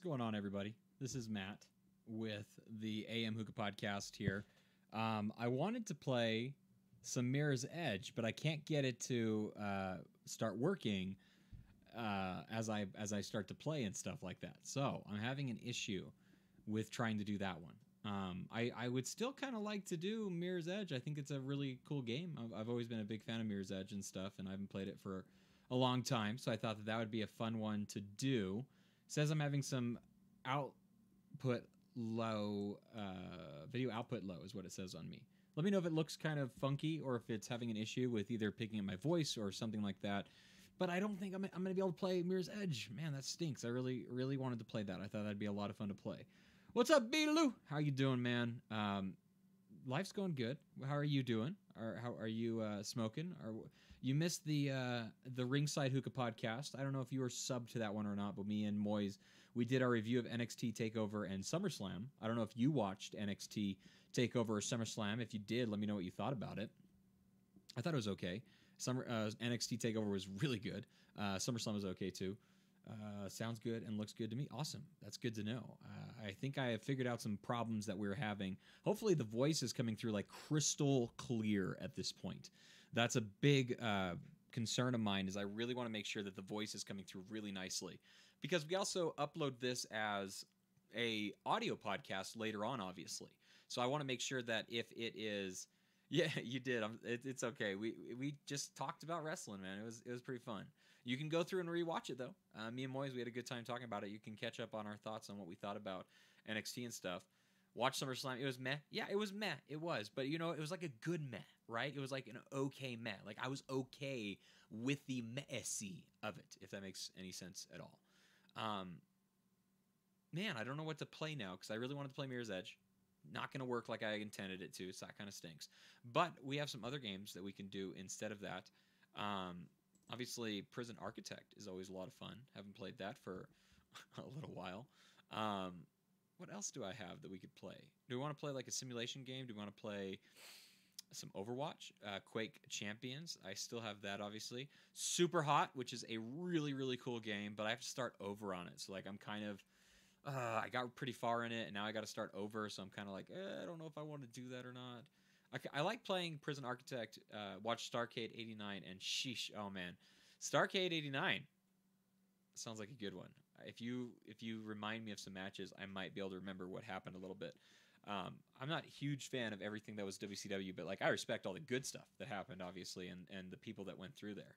going on, everybody? This is Matt with the AM Hookah podcast here. I wanted to play some Mirror's Edge, but I can't get it to start working as I start to play and stuff like that. So I'm having an issue with trying to do that one. I would still kind of like to do Mirror's Edge. I think it's a really cool game. I've always been a big fan of Mirror's Edge and stuff, and I haven't played it for a long time, so I thought that would be a fun one to do. Says I'm having some output low, video output low is what it says on me. Let me know if it looks kind of funky or if it's having an issue with either picking up my voice or something like that. But I don't think I'm going to be able to play Mirror's Edge. Man, that stinks. I really wanted to play that. I thought that'd be a lot of fun to play. What's up, Beetaloo? How you doing, man? Life's going good. How are you doing? How are you smoking? You missed the Ringside Hookah podcast. I don't know if you were subbed to that one or not, but me and Moise, we did our review of NXT TakeOver and SummerSlam. I don't know if you watched NXT TakeOver or SummerSlam. If you did, let me know what you thought about it. I thought it was okay. NXT TakeOver was really good. SummerSlam was okay too. Sounds good and looks good to me. Awesome. That's good to know. I think I have figured out some problems that we're having. Hopefully the voice is coming through like crystal clear at this point. That's a big concern of mine, is I really want to make sure that the voice is coming through really nicely. Because we also upload this as a audio podcast later on, obviously. So I want to make sure that if it is... Yeah, you did. It's okay. We just talked about wrestling, man. It was pretty fun. You can go through and rewatch it, though. Me and Moise, we had a good time talking about it. You can catch up on our thoughts on what we thought about NXT and stuff. Watch SummerSlam. It was meh. Yeah, it was meh. It was. But, you know, it was like a good meh, right? It was like an okay meh. Like, I was okay with the messy of it, if that makes any sense at all. Man, I don't know what to play now, because I really wanted to play Mirror's Edge. Not going to work like I intended it to, so that kind of stinks. But we have some other games that we can do instead of that. Obviously, Prison Architect is always a lot of fun. Haven't played that for a little while. What else do I have that we could play? Do we want to play like a simulation game? Do we want to play some Overwatch? Quake Champions. I still have that, obviously. Super Hot, which is a really, really cool game, but I have to start over on it. So, like, I'm kind of... I got pretty far in it, and now I got to start over, so I'm kind of like, I don't know if I want to do that or not. I like playing Prison Architect, watch Starcade 89, and sheesh, oh man. Starcade 89 sounds like a good one. If you remind me of some matches, I might be able to remember what happened a little bit. I'm not a huge fan of everything that was WCW, but like I respect all the good stuff that happened, obviously, and the people that went through there.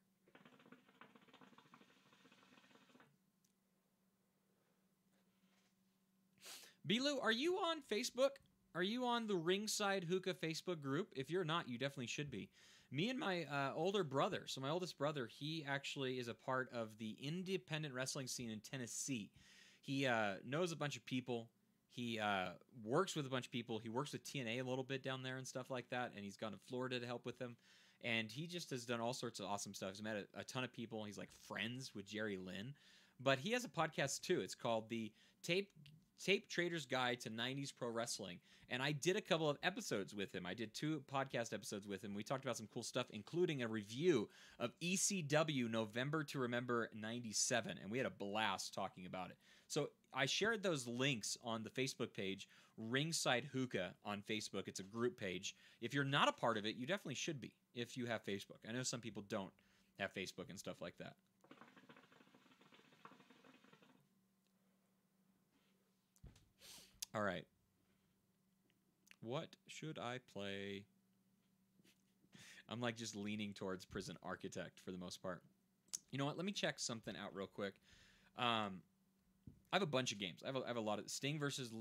Bilou, are you on Facebook? Are you on the Ringside Hookah Facebook group? If you're not, you definitely should be. Me and my older brother, so my oldest brother, he actually is a part of the independent wrestling scene in Tennessee. He knows a bunch of people. He works with a bunch of people. He works with TNA a little bit down there and stuff like that, and he's gone to Florida to help with them. And he just has done all sorts of awesome stuff. He's met a ton of people. He's like friends with Jerry Lynn. But he has a podcast too. It's called the Tape Trader's Guide to 90s Pro Wrestling. And I did a couple of episodes with him. I did 2 podcast episodes with him. We talked about some cool stuff, including a review of ECW November to Remember 97. And we had a blast talking about it. So I shared those links on the Facebook page, Ringside Hookah on Facebook. It's a group page. If you're not a part of it, you definitely should be if you have Facebook. I know some people don't have Facebook and stuff like that. All right. What should I play? I'm like just leaning towards Prison Architect for the most part. You know what? Let me check something out real quick. I have a bunch of games. I have a lot of Sting versus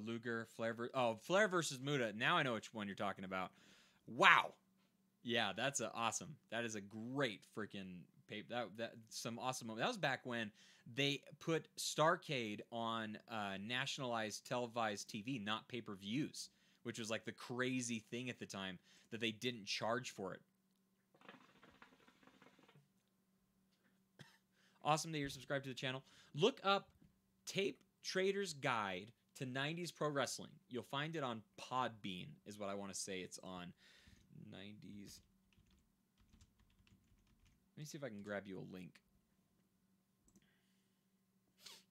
Luger, Flair versus Muta. Now I know which one you're talking about. Wow. Yeah, that's awesome. That is a great freaking paper. That some awesome moment. That was back when they put Starcade on nationalized televised TV, not pay-per-views, which was like the crazy thing at the time that they didn't charge for it. Awesome that you're subscribed to the channel. Look up Tape Trader's Guide to 90s Pro Wrestling. You'll find it on Podbean, is what I want to say it's on. 90s. Let me see if I can grab you a link.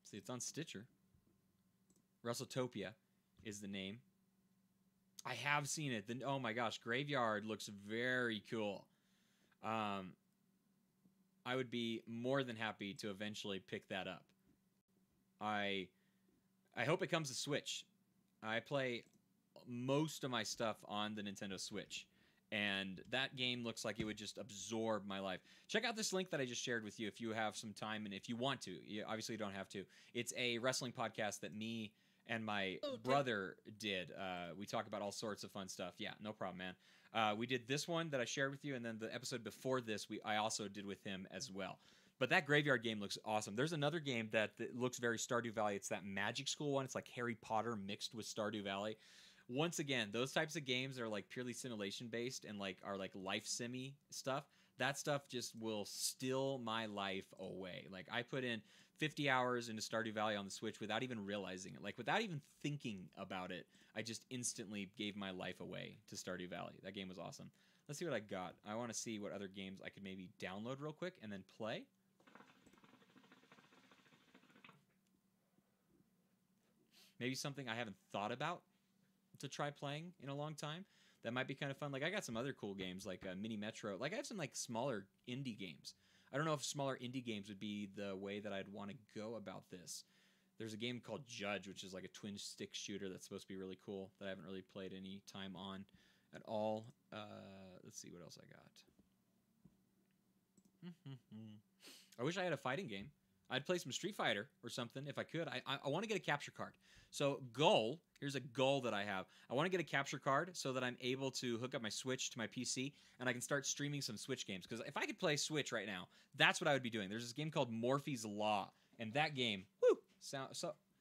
See, it's on Stitcher. WrestleTopia is the name. I have seen it. Oh my gosh, Graveyard looks very cool. I would be more than happy to eventually pick that up. I hope it comes to Switch. I play most of my stuff on the Nintendo Switch, and that game looks like it would just absorb my life. Check out this link that I just shared with you if you have some time and if you want to. You obviously don't have to. It's a wrestling podcast that me and my brother did. We talk about all sorts of fun stuff. Yeah, no problem, man. We did this one that I shared with you, and then the episode before this, I also did with him as well. But that Graveyard game looks awesome. There's another game that looks very Stardew Valley. It's that Magic School one. It's like Harry Potter mixed with Stardew Valley. Once again, those types of games are like purely simulation based and like are like life simmy stuff. That stuff just will steal my life away. Like I put in 50 hours into Stardew Valley on the Switch without even realizing it. Like without even thinking about it, I just instantly gave my life away to Stardew Valley. That game was awesome. Let's see what I got. I want to see what other games I could maybe download real quick and then play. Maybe something I haven't thought about to try playing in a long time. That might be kind of fun. Like I got some other cool games like Mini Metro. Like I have some like smaller indie games. I don't know if smaller indie games would be the way that I'd want to go about this. There's a game called Judge, which is like a twin stick shooter that's supposed to be really cool that I haven't really played any time on at all. Let's see what else I got. I wish I had a fighting game. I'd play some Street Fighter or something if I could. I want to get a capture card. So here's a goal that I have. I want to get a capture card so that I'm able to hook up my Switch to my PC and I can start streaming some Switch games. Because if I could play Switch right now, that's what I would be doing. There's this game called Morphe's Law. And that game,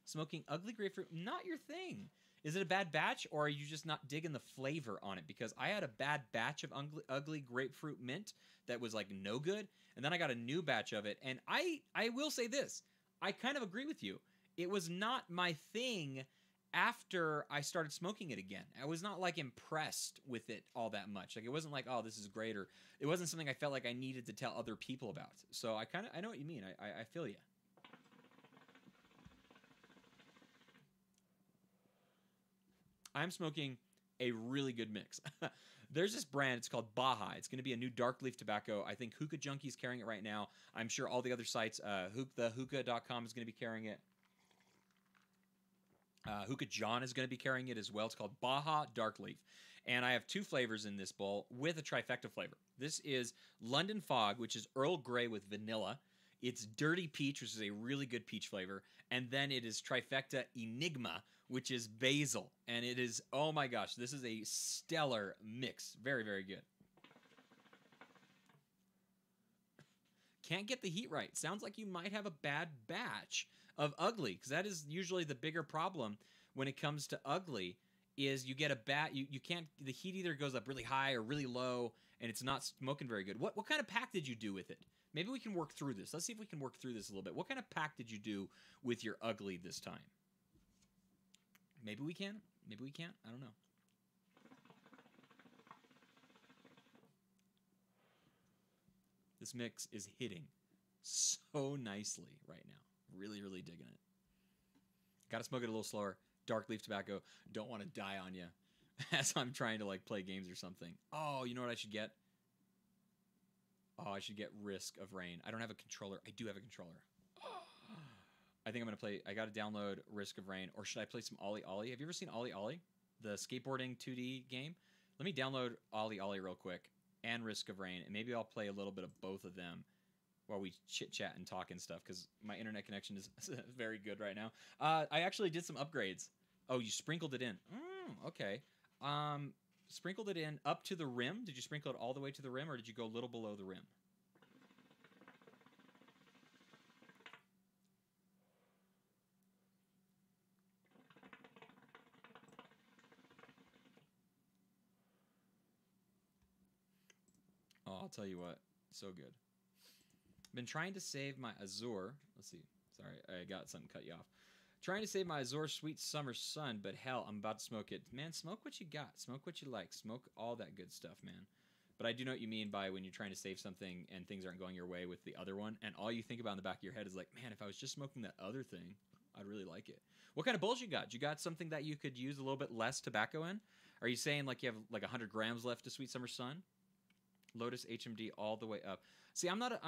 smoking ugly grapefruit, not your thing. Is it a bad batch or are you just not digging the flavor on it? Because I had a bad batch of ugly grapefruit mint that was like no good. And then I got a new batch of it. And I will say this. I kind of agree with you. It was not my thing after I started smoking it again. I was not like impressed with it all that much. Like it wasn't like, oh, this is great. Or it wasn't something I felt like I needed to tell other people about. So I know what you mean. I feel you. I'm smoking a really good mix. There's this brand. It's called Baja. It's going to be a new dark leaf tobacco. I think Hookah Junkie is carrying it right now. I'm sure all the other sites, Hookah.com is going to be carrying it. Hookah John is going to be carrying it as well. It's called Baja Dark Leaf. And I have two flavors in this bowl with a trifecta flavor. This is London Fog, which is Earl Grey with vanilla. It's Dirty Peach, which is a really good peach flavor. And then it is Trifecta Enigma, which is basil. And it is, oh my gosh, this is a stellar mix. Very, very good. Can't get the heat right. Sounds like you might have a bad batch of ugly, because that is usually the bigger problem when it comes to ugly, is you get a you can't, the heat either goes up really high or really low, and it's not smoking very good. What kind of pack did you do with it? Maybe we can work through this. Let's see if we can work through this a little bit. What kind of pack did you do with your ugly this time? Maybe we can. Maybe we can't. I don't know. This mix is hitting so nicely right now. Really, really digging it. Got to smoke it a little slower. Dark leaf tobacco. Don't want to die on you as I'm trying to like play games or something. Oh, you know what I should get? Oh, I should get Risk of Rain. I don't have a controller. I do have a controller. I think I'm going to play... I got to download Risk of Rain. Or should I play some OlliOlli? Have you ever seen OlliOlli? The skateboarding 2D game? Let me download OlliOlli real quick. And Risk of Rain. And maybe I'll play a little bit of both of them while we chit-chat and talk and stuff. Because my internet connection is very good right now. I actually did some upgrades. Oh, you sprinkled it in. Okay. Sprinkled it in up to the rim. Did you sprinkle it all the way to the rim, or did you go a little below the rim? Oh, I'll tell you what. So good. Been trying to save my Azure. Let's see. Sorry, I got something cut you off. Trying to save my Azure Sweet Summer Sun, but hell, I'm about to smoke it. Man, smoke what you got. Smoke what you like. Smoke all that good stuff, man. But I do know what you mean by when you're trying to save something and things aren't going your way with the other one, and all you think about in the back of your head is like, man, if I was just smoking that other thing, I'd really like it. What kind of bowls you got? You got something that you could use a little bit less tobacco in? Are you saying like you have like 100 grams left to Sweet Summer Sun? Lotus HMD all the way up. See, I'm not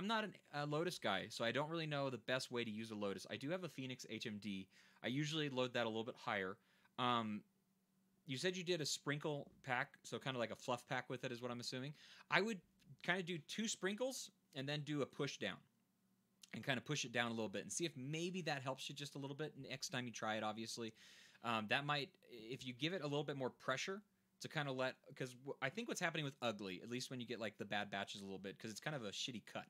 a Lotus guy, so I don't really know the best way to use a Lotus. I do have a Phoenix HMD. I usually load that a little bit higher. You said you did a sprinkle pack, so kind of like a fluff pack with it is what I'm assuming. I would kind of do 2 sprinkles and then do a push down and kind of push it down a little bit and see if maybe that helps you just a little bit next time you try it, obviously. That might, if you give it a little bit more pressure to kind of let, because I think what's happening with Ugly, at least when you get like the bad batches a little bit, because it's kind of a shitty cut.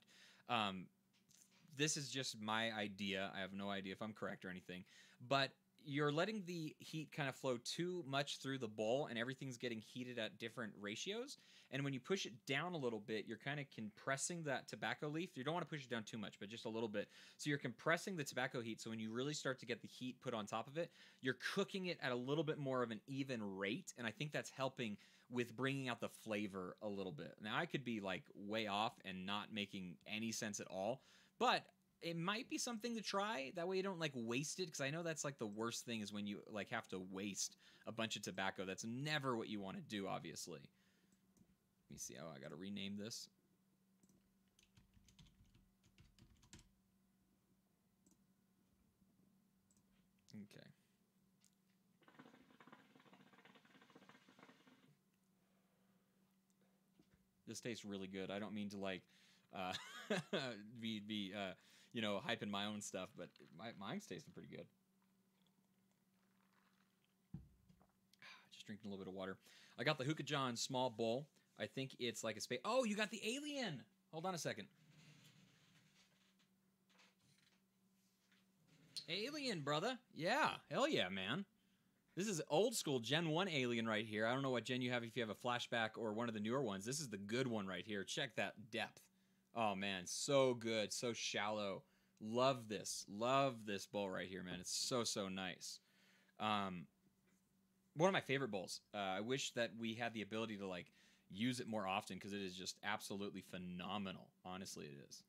This is just my idea. I have no idea if I'm correct or anything, but you're letting the heat kind of flow too much through the bowl and everything's getting heated at different ratios. And when you push it down a little bit, you're kind of compressing that tobacco leaf. You don't want to push it down too much, but just a little bit. So you're compressing the tobacco heat. So when you really start to get the heat put on top of it, you're cooking it at a little bit more of an even rate. And I think that's helping with bringing out the flavor a little bit. Now, I could be like way off and not making any sense at all, but it might be something to try. That way you don't like waste it, because I know that's like the worst thing is when you like have to waste a bunch of tobacco. That's never what you want to do, obviously. Let me see. Oh, I got to rename this. Okay. This tastes really good. I don't mean to like be you know, hyping my own stuff, but mine's tasting pretty good. Just drinking a little bit of water. I got the Hookah John small bowl. I think it's like a space. Oh, you got the alien. Hold on a second. Alien, brother. Yeah, hell yeah, man. This is old school Gen 1 Alien right here. I don't know what gen you have, if you have a flashback or one of the newer ones. This is the good one right here. Check that depth. Oh, man, so good, so shallow. Love this bowl right here, man. It's so, so nice. One of my favorite bowls. I wish that we had the ability to, like, use it more often, because it is just absolutely phenomenal. Honestly, it is.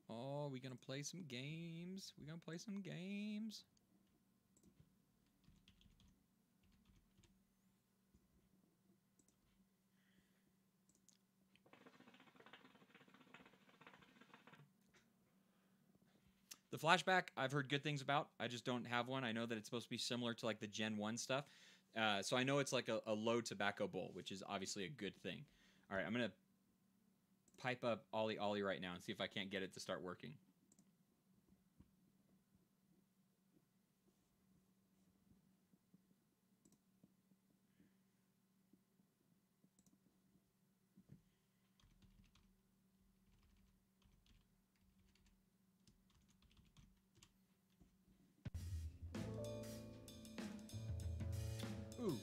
Oh, we gonna play some games. We're gonna play some games. The flashback, I've heard good things about. I just don't have one. I know that it's supposed to be similar to like the Gen 1 stuff. So I know it's like a low tobacco bowl, which is obviously a good thing. All right, I'm going to pipe up OlliOlli right now and see if I can't get it to start working. Ooh.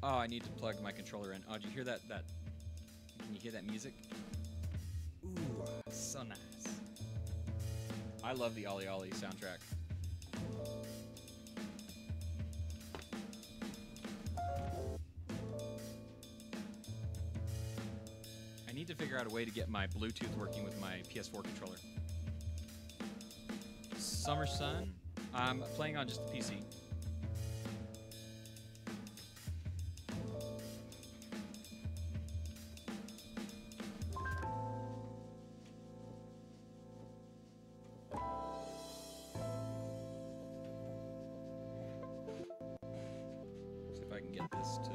Oh, I need to plug my controller in. Oh, did you hear that? Can you hear that music? Ooh, so nice. I love the OlliOlli soundtrack. I need to figure out a way to get my Bluetooth working with my PS4 controller. Summer Sun. I'm playing on just the PC. I can get this to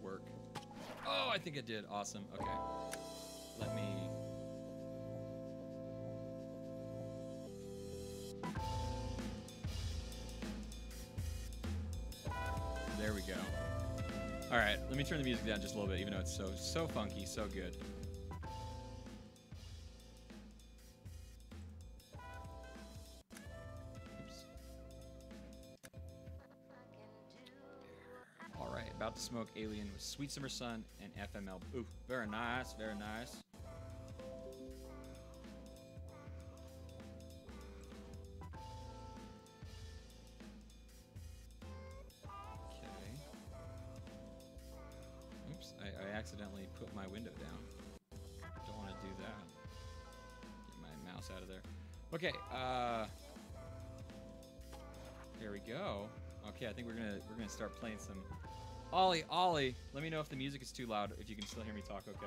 work. Oh, I think it did. Awesome. Okay. Let me... There we go. All right, let me turn the music down just a little bit, even though it's so funky, so good. About to smoke Alien with Sweet Summer Sun and FML. Ooh, very nice, very nice. Okay. Oops, I accidentally put my window down. Don't want to do that. Okay, there we go. Okay, I think we're gonna start playing some OlliOlli. Let me know if the music is too loud, if you can still hear me talk okay.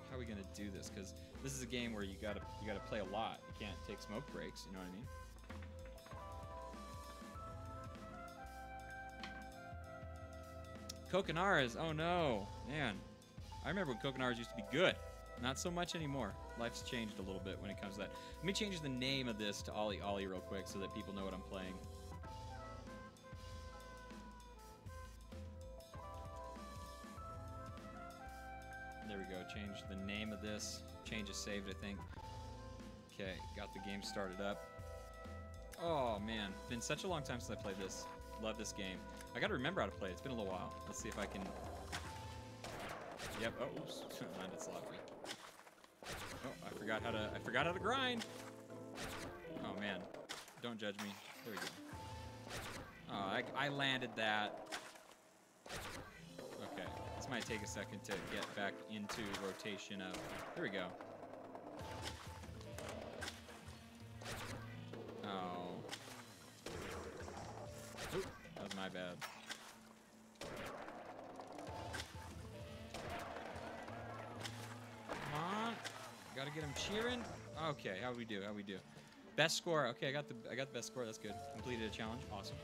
How are we gonna do this? Because this is a game where you gotta play a lot. You can't take smoke breaks, you know what I mean? Coconaras, oh no, man. I remember when Coconaras used to be good. Not so much anymore. Life's changed a little bit when it comes to that. Let me change the name of this to OlliOlli real quick so that people know what I'm playing. There we go, change the name of this. Change is saved, I think. Okay, got the game started up. Oh man, been such a long time since I played this. Love this game. I gotta remember how to play it. It's been a little while. Let's see if I can... Yep, oh, oops, landed sloppy. Oh, I forgot how to grind. Oh man, don't judge me. There we go. Oh, I landed that. Okay, this might take a second to get back into rotation of... There we go. Oh. Oop, that was my bad. Come on. Gotta get him cheering. Okay, how we do? How we do? Best score. Okay, I got the best score. That's good. Completed a challenge. Awesome.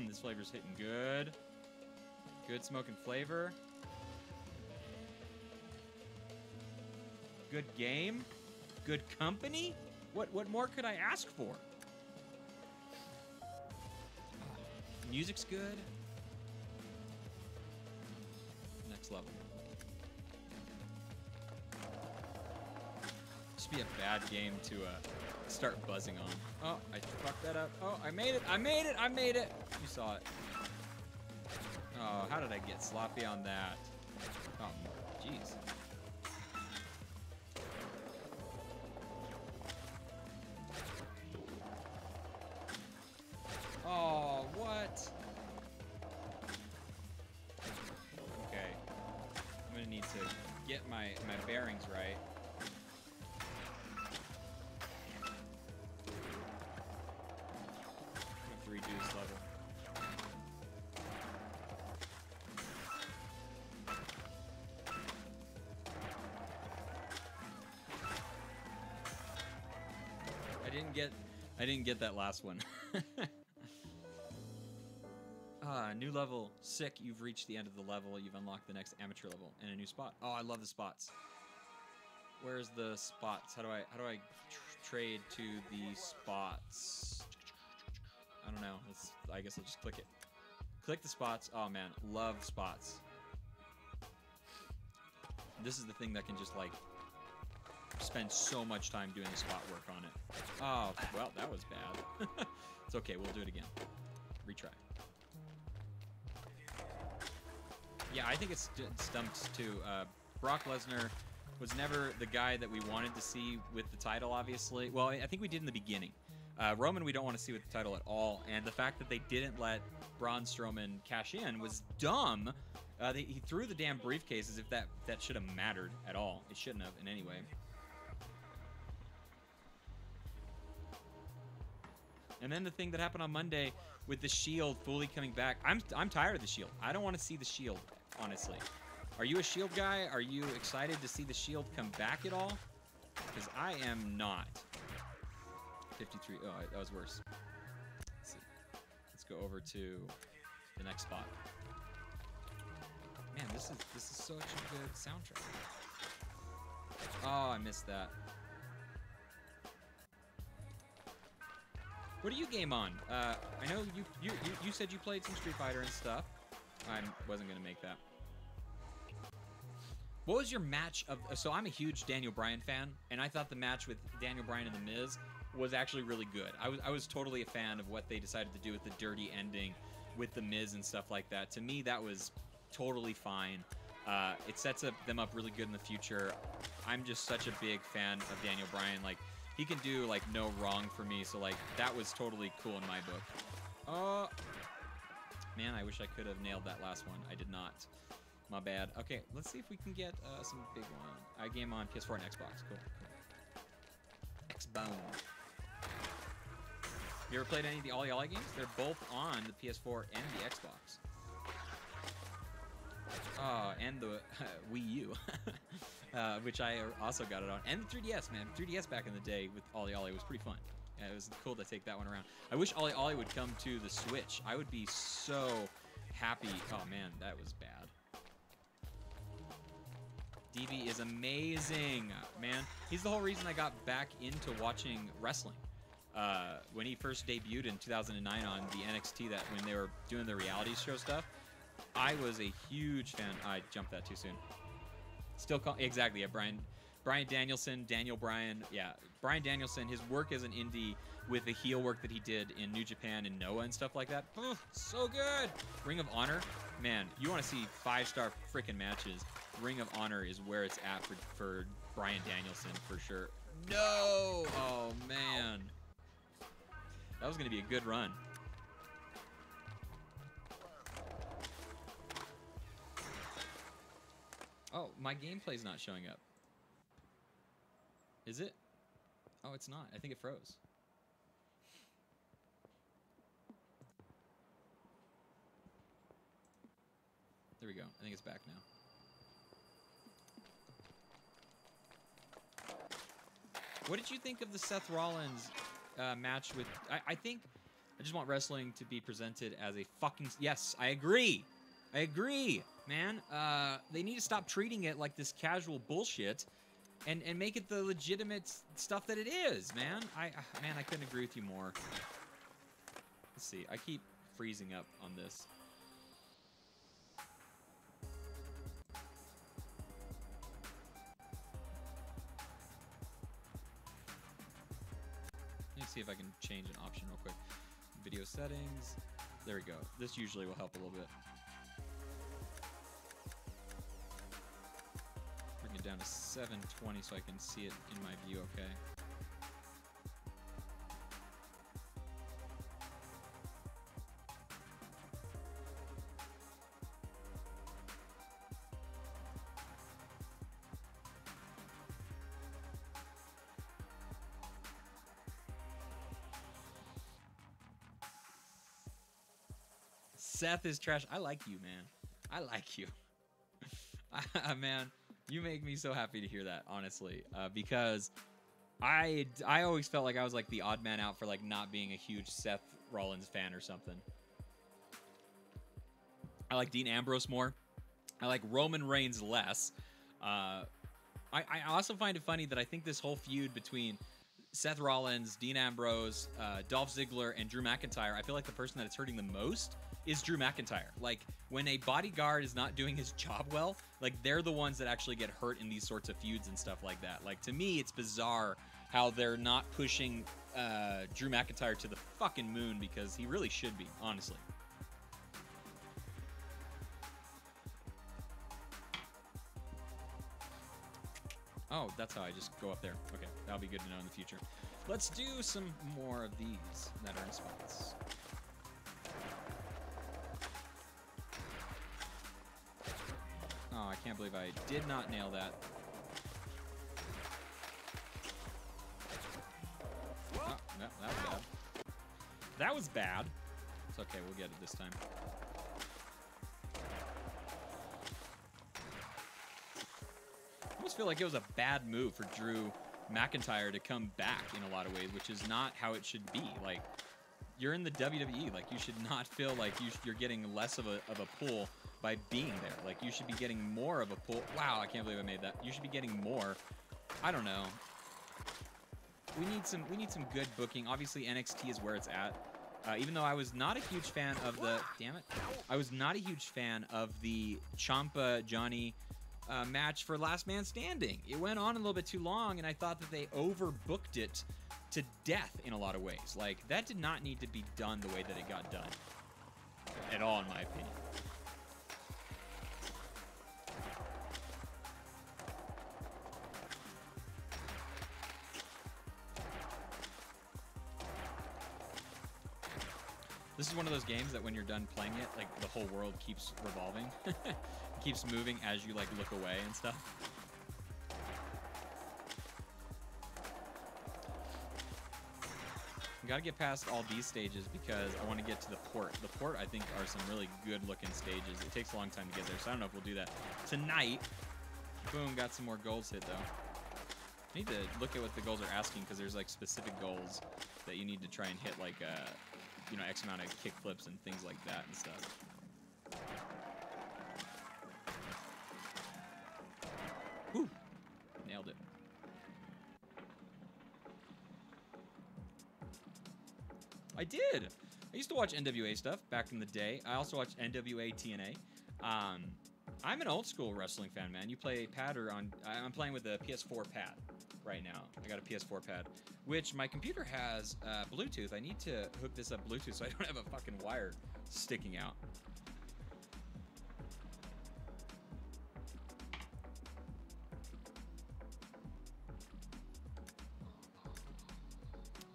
This flavor's hitting good. Good smoking flavor. Good game. Good company. What more could I ask for? Music's good. Next level. This would be a bad game to start buzzing on. Oh, I fucked that up. Oh, I made it. I made it. I made it. You saw it. Oh, how did I get sloppy on that? Oh, jeez. Oh, what? Okay. I'm gonna need to get my bearings right. I'm gonna have to redo this level. I didn't get that last one. New level. Sick. You've reached the end of the level. You've unlocked the next amateur level and a new spot. Oh, I love the spots. Where's the spots? How do I trade to the spots? I don't know. I guess I'll just click it. Click the spots. Oh man, love spots. This is the thing that can just like spend so much time doing the spot work on it. Oh, well, that was bad. It's okay. We'll do it again. Retry. Yeah, I think it's stumped too. Brock Lesnar was never the guy that we wanted to see with the title, obviously. Well, I think we did in the beginning. Roman, we don't want to see with the title at all. And the fact that they didn't let Braun Strowman cash in was dumb. He threw the damn briefcase as if that should have mattered at all. It shouldn't have in any way. And then the thing that happened on Monday with the Shield fully coming back. I'm tired of the Shield. I don't want to see the Shield, honestly. Are you a Shield guy? Are you excited to see the Shield come back at all? Because I am not. 53. Oh, that was worse. Let's see. Let's go over to the next spot. Man, this is such a good soundtrack. Oh, I missed that. What do you game on? I know you said you played some Street Fighter and stuff. I wasn't gonna make that. What was your match of? So I'm a huge Daniel Bryan fan, and I thought the match with Daniel Bryan and The Miz was actually really good. I was totally a fan of what they decided to do with the dirty ending with The Miz and stuff like that. To me, that was totally fine. It sets them up really good in the future. I'm just such a big fan of Daniel Bryan. Like, he can do like no wrong for me, so like that was totally cool in my book. Oh man, I wish I could have nailed that last one. I did not. My bad. Okay, let's see if we can get some big one. I game on PS4 and Xbox. Cool. X-Bone. You ever played any of the OlliOlli games? They're both on the PS4 and the Xbox. And the Wii U, which I also got it on. And the 3DS, man. 3DS back in the day with OlliOlli was pretty fun. Yeah, it was cool to take that one around. I wish OlliOlli would come to the Switch. I would be so happy. Oh, man, that was bad. DB is amazing, man. He's the whole reason I got back into watching wrestling. When he first debuted in 2009 on the NXT, that when they were doing the reality show stuff, I was a huge fan. I jumped that too soon. Still call exactly. Yeah, Brian Danielson, Daniel Bryan. Yeah, Brian Danielson. His work as an indie with the heel work that he did in New Japan and Noah and stuff like that. Oh, so good. Ring of Honor, man. You want to see 5-star freaking matches? Ring of Honor is where it's at for Brian Danielson for sure. No! Oh man, that was gonna be a good run. Oh, my gameplay's not showing up. Is it? Oh, it's not. I think it froze. There we go. I think it's back now. What did you think of the Seth Rollins match with... I think... I just want wrestling to be presented as a fucking... Yes, I agree. I agree, man. They need to stop treating it like this casual bullshit and make it the legitimate stuff that it is, man. Man, I couldn't agree with you more. Let's see. I keep freezing up on this. Let me see if I can change an option real quick. Video settings. There we go. This usually will help a little bit. Bring it down to 720 so I can see it in my view, okay? Seth is trash. I like you, man. I like you. Man, you make me so happy to hear that, honestly. Because I always felt like I was like the odd man out for like not being a huge Seth Rollins fan or something. I like Dean Ambrose more. I like Roman Reigns less. I also find it funny that I think this whole feud between Seth Rollins, Dean Ambrose, Dolph Ziggler, and Drew McIntyre, I feel like the person that it's hurting the most is Drew McIntyre. Like, when a bodyguard is not doing his job well, like, they're the ones that actually get hurt in these sorts of feuds and stuff like that. Like, to me, it's bizarre how they're not pushing Drew McIntyre to the fucking moon, because he really should be, honestly. Oh, that's how I just go up there. Okay, that'll be good to know in the future. Let's do some more of these that are in spots. Oh, I can't believe I did not nail that. Oh, no, that was bad. That was bad. It's okay, we'll get it this time. I almost feel like it was a bad move for Drew McIntyre to come back in a lot of ways, which is not how it should be. Like, you're in the WWE. Like, you should not feel like you're getting less of a pull by being there. Like, you should be getting more of a pull. Wow, I can't believe I made that. You should be getting more. I don't know. We need some good booking. Obviously, NXT is where it's at. Even though I was not a huge fan of the... Damn it. I was not a huge fan of the Ciampa Johnny match for Last Man Standing. It went on a little bit too long, and I thought that they overbooked it to death in a lot of ways. Like, that did not need to be done the way that it got done. At all, in my opinion. This is one of those games that when you're done playing it, like, the whole world keeps revolving. It keeps moving as you like look away and stuff. Gotta get past all these stages because I want to get to the port. The port, I think, are some really good-looking stages. It takes a long time to get there, so I don't know if we'll do that tonight. Boom, got some more goals hit, though. I need to look at what the goals are asking because there's, like, specific goals that you need to try and hit, like, you know, X amount of kick flips and things like that and stuff. Woo! Nailed it. I did. I used to watch NWA stuff back in the day. I also watched NWA TNA. I'm an old school wrestling fan, man. You play pad or on? I'm playing with a PS4 pad right now. I got a PS4 pad, which my computer has Bluetooth. I need to hook this up Bluetooth so I don't have a fucking wire sticking out.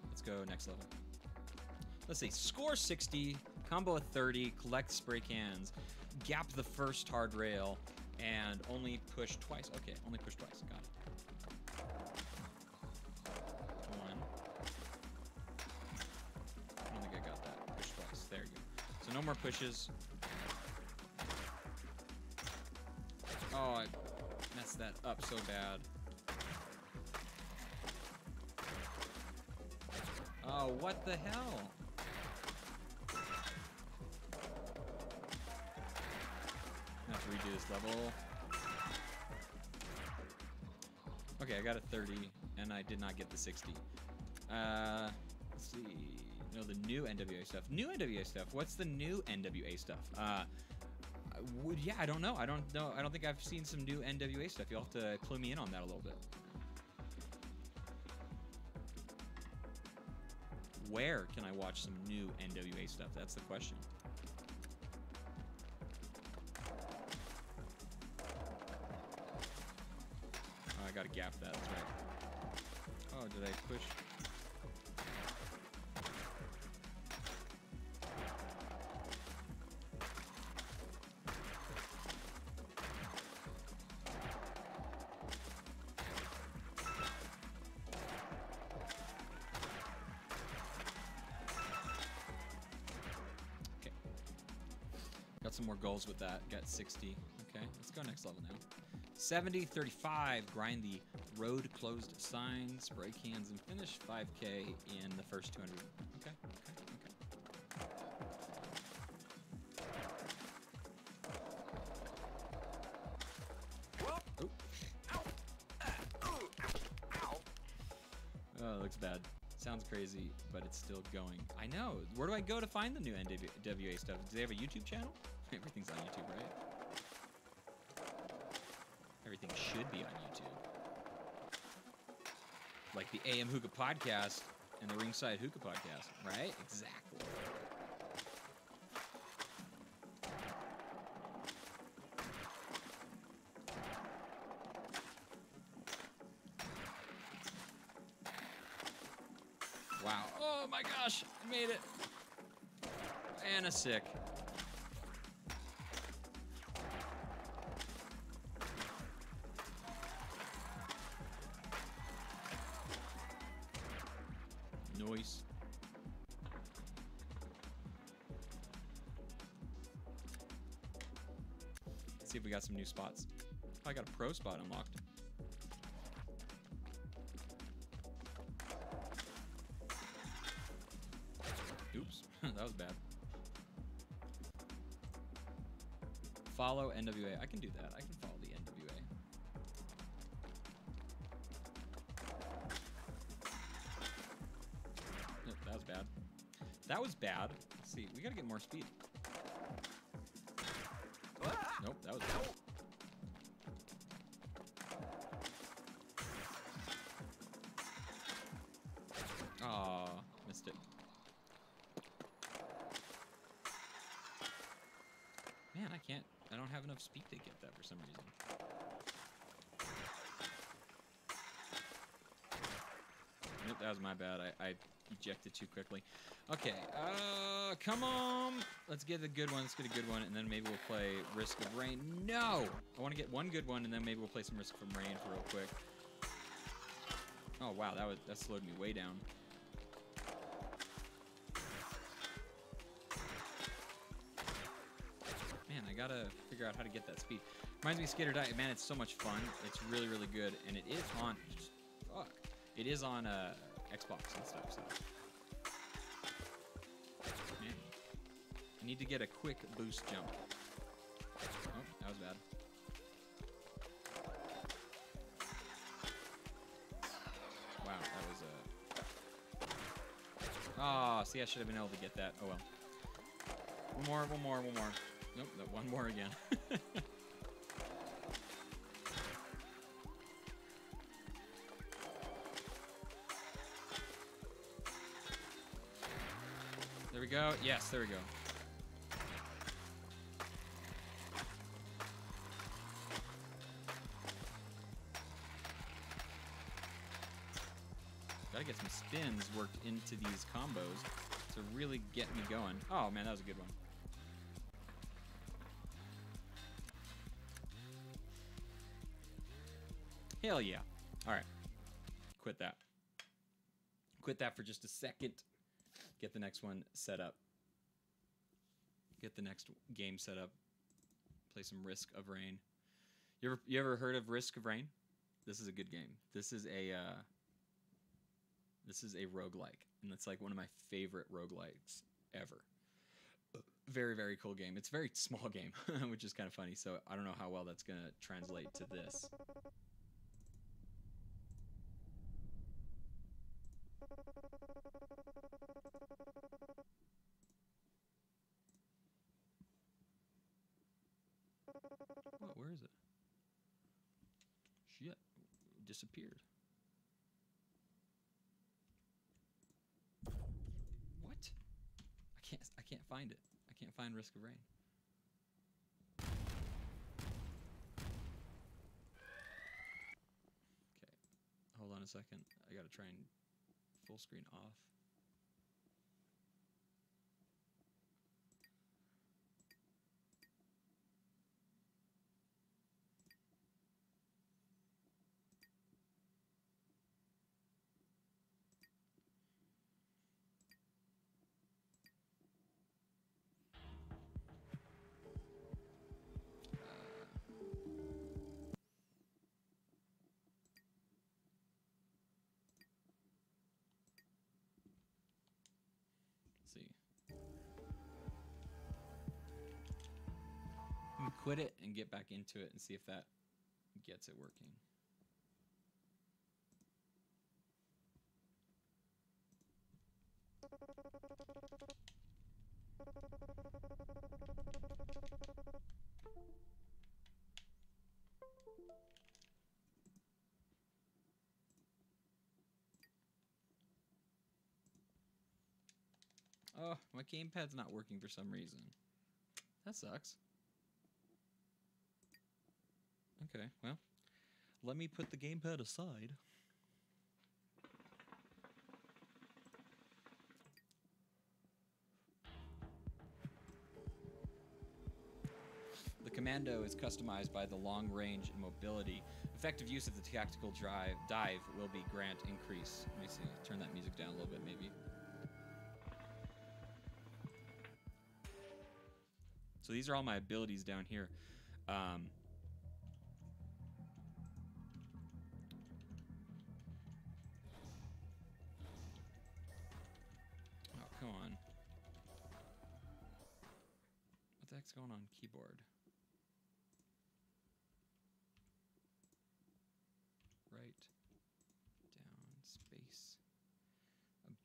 Let's go next level. Let's see, score 60, combo of 30, collect spray cans, gap the first hard rail, and only push twice. Okay, only push twice. Got it. One. I don't think I got that. Push twice. There you go. So no more pushes. Oh, I messed that up so bad. Oh, what the hell? I have to redo this level. Okay, I got a 30, and I did not get the 60. Let's see. No, the new NWA stuff. New NWA stuff. What's the new NWA stuff? Yeah, I don't know. I don't know. I don't think I've seen some new NWA stuff. You'll have to clue me in on that a little bit. Where can I watch some new NWA stuff? That's the question. Oh, I gotta gap that. That's right. Oh, did I push? Some more goals with that. Got 60. Okay, let's go next level now. 70, 35. Grind the road closed sign, spray cans, and finish 5K in the first 200. Okay, okay. Oh, it looks bad. Sounds crazy, but it's still going. I know. Where do I go to find the new NWA stuff? Do they have a YouTube channel? Everything's on YouTube, right? Everything should be on YouTube. Like the AM Hookah podcast and the Ringside Hookah podcast, right? Exactly. Wow. Oh my gosh, I made it. And a sick. Noise. Let's see if we got some new spots. Oh, I got a pro spot unlocked. Oops, that was bad. Follow NWA. I can do that. I can follow the NWA. Nope, that was bad. That was bad. Let's see. We gotta get more speed. Nope, that was bad. Aw, missed it. Man, I don't have enough speed to get that for some reason. Nope, that was my bad. I ejected too quickly. Okay, come on. Let's get a good one. Let's get a good one, and then maybe we'll play Risk of Rain. No! I want to get one good one, and then maybe we'll play some Risk of Rain for real quick. Oh, wow, that slowed me way down. Man, I gotta figure out how to get that speed. Reminds me of Skate or Die. Man, it's so much fun. It's really, really good, and it is on... Fuck. It is on Xbox and stuff, so... Man. I need to get a quick boost jump. Oh, that was bad. Wow, that was Oh, see, I should have been able to get that. Oh, well. One more. Nope, one more again. There we go. Yes, there we go. Gotta get some spins worked into these combos to really get me going. Oh man, that was a good one. Hell yeah. Alright. Quit that. Quit that for just a second. Get the next one set up. Get the next game set up. Play some Risk of Rain. You ever heard of Risk of Rain? This is a good game. This is a roguelike, and it's like one of my favorite roguelikes ever. Very, very cool game. It's a very small game, which is kind of funny, so I don't know how well that's going to translate to this. What? Where is it? Shit. It disappeared. What? I can't find it. I can't find Risk of Rain. Okay. Hold on a second. I gotta try and full screen off. See. I'm gonna quit it and get back into it and see if that gets it working. Oh, my gamepad's not working for some reason. That sucks. Okay, well, let me put the gamepad aside. The Commando is customized by the long range and mobility. Effective use of the tactical dive will be grant increase. Let me see. Turn that music down a little bit, maybe. So these are all my abilities down here. Oh, come on. What the heck's going on keyboard? Right, down, space.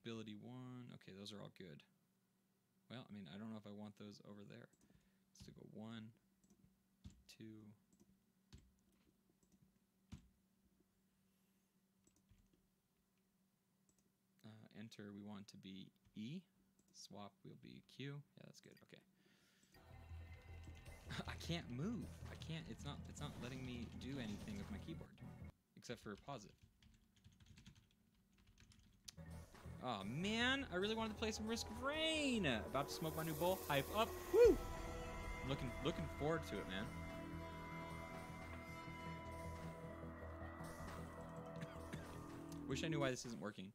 Ability 1. Okay, those are all good. Well, I mean, I don't know if I want those over there. Let's go 1, 2. Enter, we want to be E. Swap will be Q. Yeah, that's good. Okay. I can't move. I can't. It's not letting me do anything with my keyboard except for pause it. Oh, man. I really wanted to play some Risk of Rain. About to smoke my new bowl. Hype up. Woo! Looking forward to it, man. Wish I knew why this isn't working.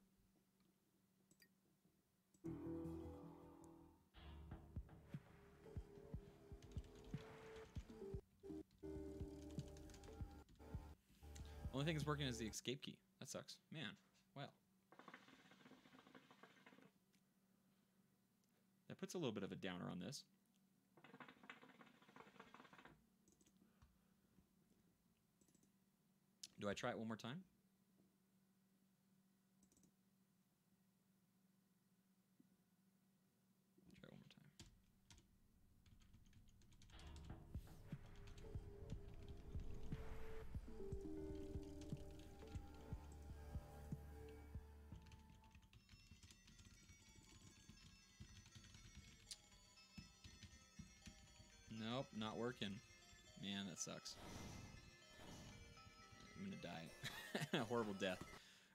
Only thing that's working is the escape key. That sucks. Man, well. That puts a little bit of a downer on this. Do I try it one more time? Try it one more time. Nope, not working. Man, that sucks. I'm gonna die. A horrible death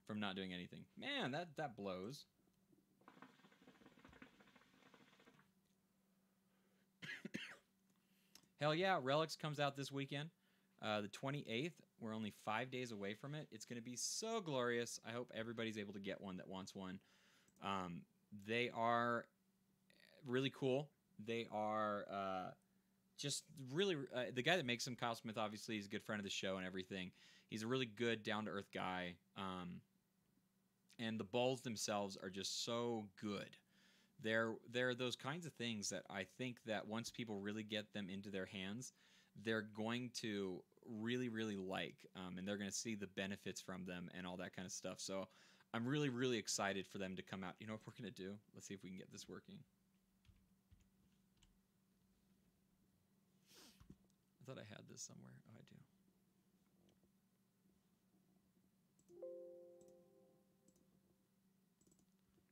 from not doing anything. Man, that blows. Hell yeah, Relics comes out this weekend. The 28th. We're only 5 days away from it. It's gonna be so glorious. I hope everybody's able to get one that wants one. They are really cool. They are just really the guy that makes them, Kyle Smith, obviously is a good friend of the show and everything. He's a really good, down-to-earth guy, and the balls themselves are just so good. They're those kinds of things that I think that once people really get them into their hands, they're going to really, really like, and they're going to see the benefits from them and all that kind of stuff. So I'm really, really excited for them to come out. You know what we're going to do? Let's see if we can get this working. I thought I had this somewhere. Oh, I do.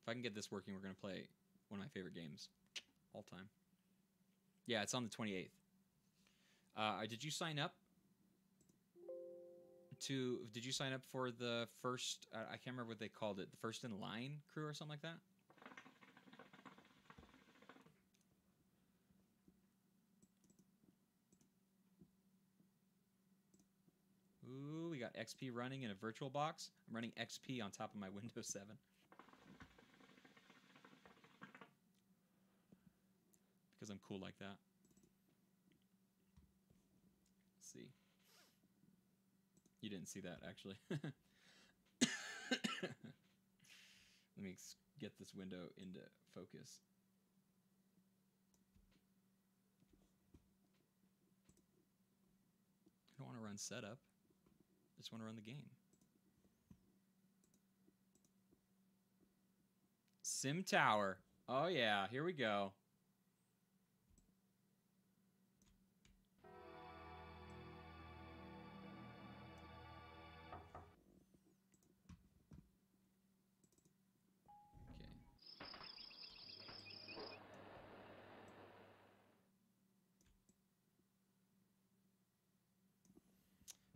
If I can get this working, we're going to play one of my favorite games all time. Yeah, it's on the 28th. Did you sign up did you sign up for the first, I can't remember what they called it, the first in line crew or something like that? Ooh, we got XP running in a virtual box. I'm running XP on top of my Windows 7. Because I'm cool like that. Let's see. You didn't see that, actually. Let me get this window into focus. I don't want to run setup. I just want to run the game. Sim Tower. Oh yeah, here we go.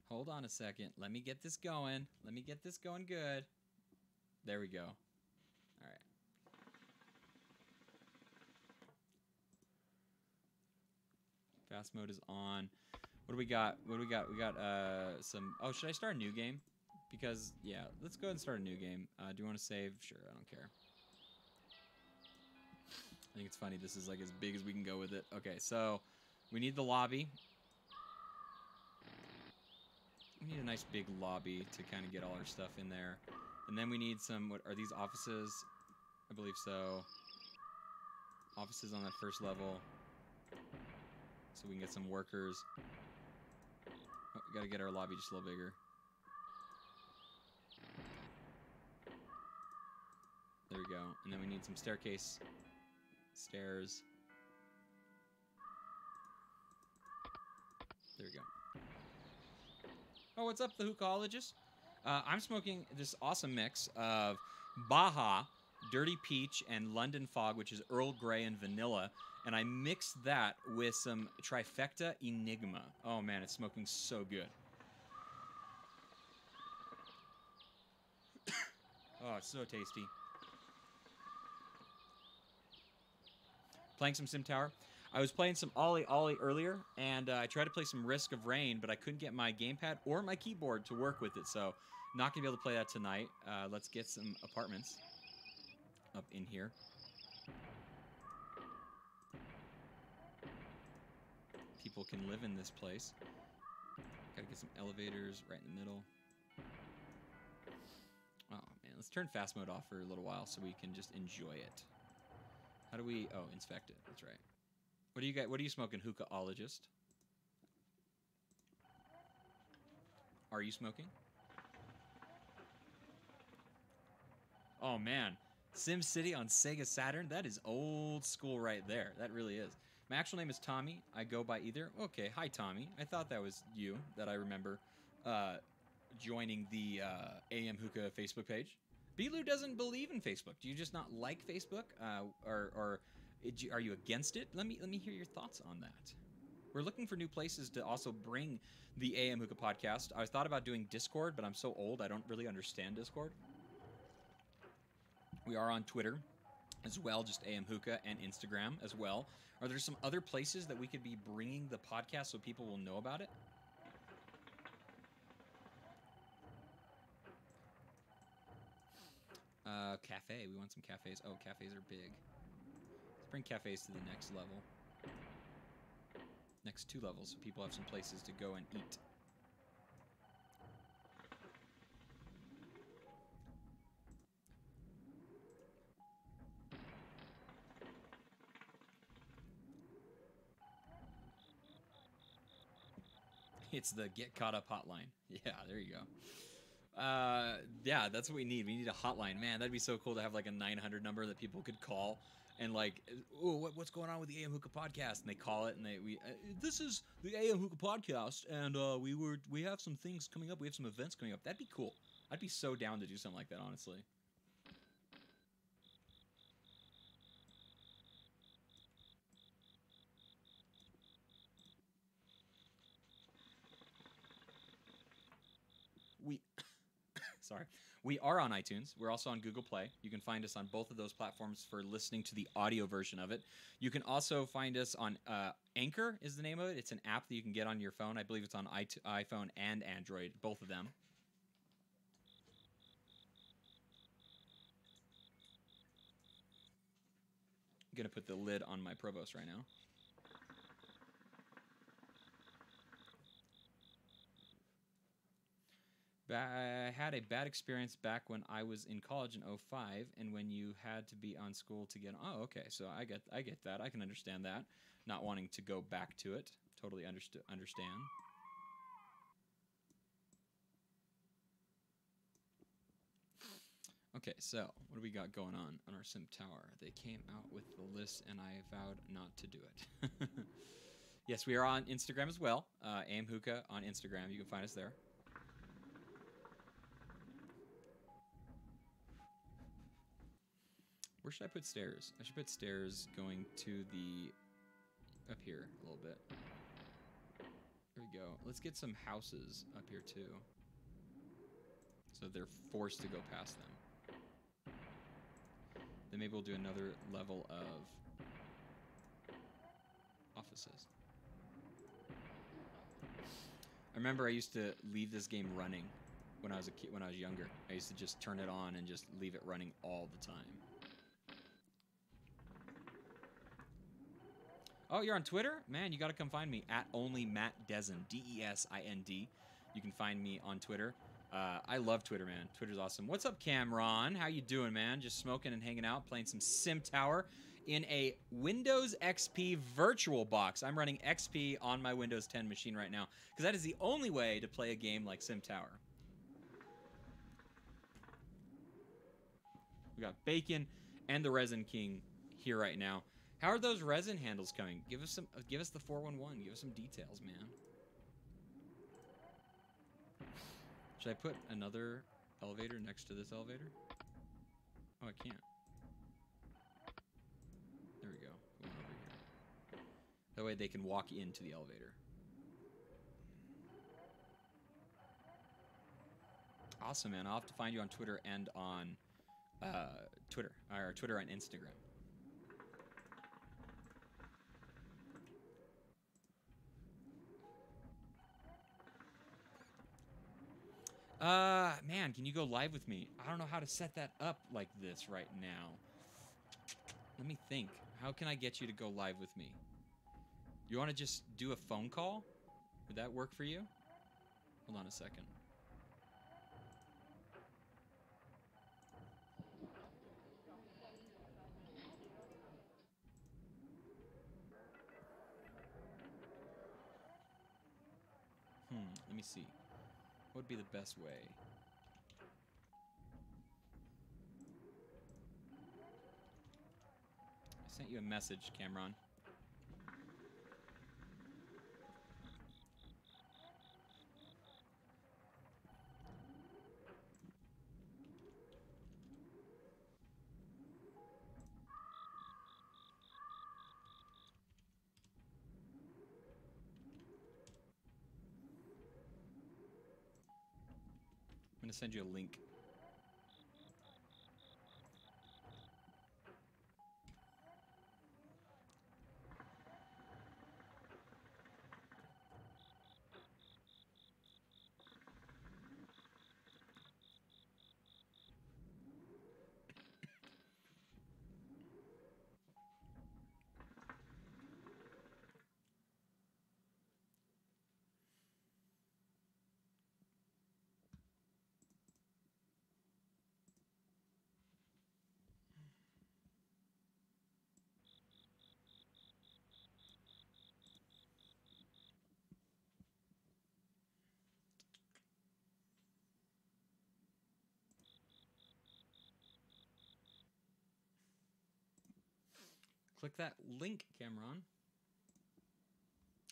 Hold on a second. Let me get this going. Let me get this going good. There we go. All right. Fast mode is on. What do we got? What do we got? We got some... Oh, should I start a new game? Because, yeah, let's go ahead and start a new game. Do you want to save? Sure, I don't care. I think it's funny. This is like as big as we can go with it. Okay, so we need the lobby. We need a nice big lobby to kind of get all our stuff in there. And then we need some, what are these, offices? I believe so. Offices on that first level. So we can get some workers. Oh, we gotta get our lobby just a little bigger. There we go. And then we need some staircase. Stairs. There we go. Oh, what's up, the Hookahologists? I'm smoking this awesome mix of Baja, Dirty Peach, and London Fog, which is Earl Grey and vanilla. And I mixed that with some Trifecta Enigma. Oh, man, it's smoking so good. Oh, it's so tasty. Playing some Sim Tower. I was playing some OlliOlli earlier, and I tried to play some Risk of Rain, but I couldn't get my gamepad or my keyboard to work with it, so not going to be able to play that tonight. Let's get some apartments up in here. People can live in this place. Gotta get some elevators right in the middle. Oh, man. Let's turn fast mode off for a little while so we can just enjoy it. How do we... Oh, inspect it. That's right. What do you got? What are you smoking, Hookah-ologist? Are you smoking? Oh, man. Sim City on Sega Saturn? That is old school right there. That really is. My actual name is Tommy. I go by either. Okay, hi, Tommy. I thought that was you that I remember joining the AM Hookah Facebook page. Belu doesn't believe in Facebook. Do you just not like Facebook? Or are you against it? Let me hear your thoughts on that. We're looking for new places to also bring the AM Hookah podcast. I thought about doing Discord, but I'm so old I don't really understand Discord. We are on Twitter as well, just AM Hookah, and Instagram as well. Are there some other places that we could be bringing the podcast so people will know about it? Cafe. We want some cafes. Oh, cafes are big. Let's bring cafes to the next level. Next 2 levels, so people have some places to go and eat. It's the Get Caught Up hotline. Yeah, there you go. Yeah, that's what we need. We need a hotline. Man, that'd be so cool to have like a 900 number that people could call and like, oh, what's going on with the AM Hookah podcast? And they call it, and this is the AM Hookah podcast, and we have some things coming up. We have some events coming up. That'd be cool. I'd be so down to do something like that, honestly. Sorry. We are on iTunes. We're also on Google Play. You can find us on both of those platforms for listening to the audio version of it. You can also find us on Anchor is the name of it. It's an app that you can get on your phone. I believe it's on iPhone and Android, both of them. I'm going to put the lid on my Provost right now. I had a bad experience back when I was in college in 05, and when you had to be on school to get... Oh, okay, so I get that. I can understand that. Not wanting to go back to it. Totally understand. Okay, so what do we got going on our Sim Tower? They came out with the list, and I vowed not to do it. Yes, we are on Instagram as well. AM Hookah on Instagram. You can find us there. Where should I put stairs? I should put stairs going to the... up here a little bit. There we go. Let's get some houses up here too, so they're forced to go past them. Then maybe we'll do another level of offices. I remember I used to leave this game running when I was a kid, when I was younger. I used to just turn it on and just leave it running all the time. Oh, you're on Twitter? Man, you got to come find me at OnlyMattDesind, D-E-S-I-N-D. You can find me on Twitter. I love Twitter, man. Twitter's awesome. What's up, Cameron? How you doing, man? Just smoking and hanging out, playing some Sim Tower in a Windows XP virtual box. I'm running XP on my Windows 10 machine right now because that is the only way to play a game like Sim Tower. We got Bacon and the Resin King here right now. How are those resin handles coming? Give us the 411. Give us some details, man. Should I put another elevator next to this elevator? Oh, I can't. There we go. Going over here. That way they can walk into the elevator. Awesome, man. I'll have to find you on Twitter and on Twitter and Instagram. Man, can you go live with me? I don't know how to set that up like this right now. Let me think. How can I get you to go live with me? You want to just do a phone call? Would that work for you? Hold on a second. Let me see. What would be the best way? I sent you a message, Cameron. I'm going to send you a link. Click that link, Cameron.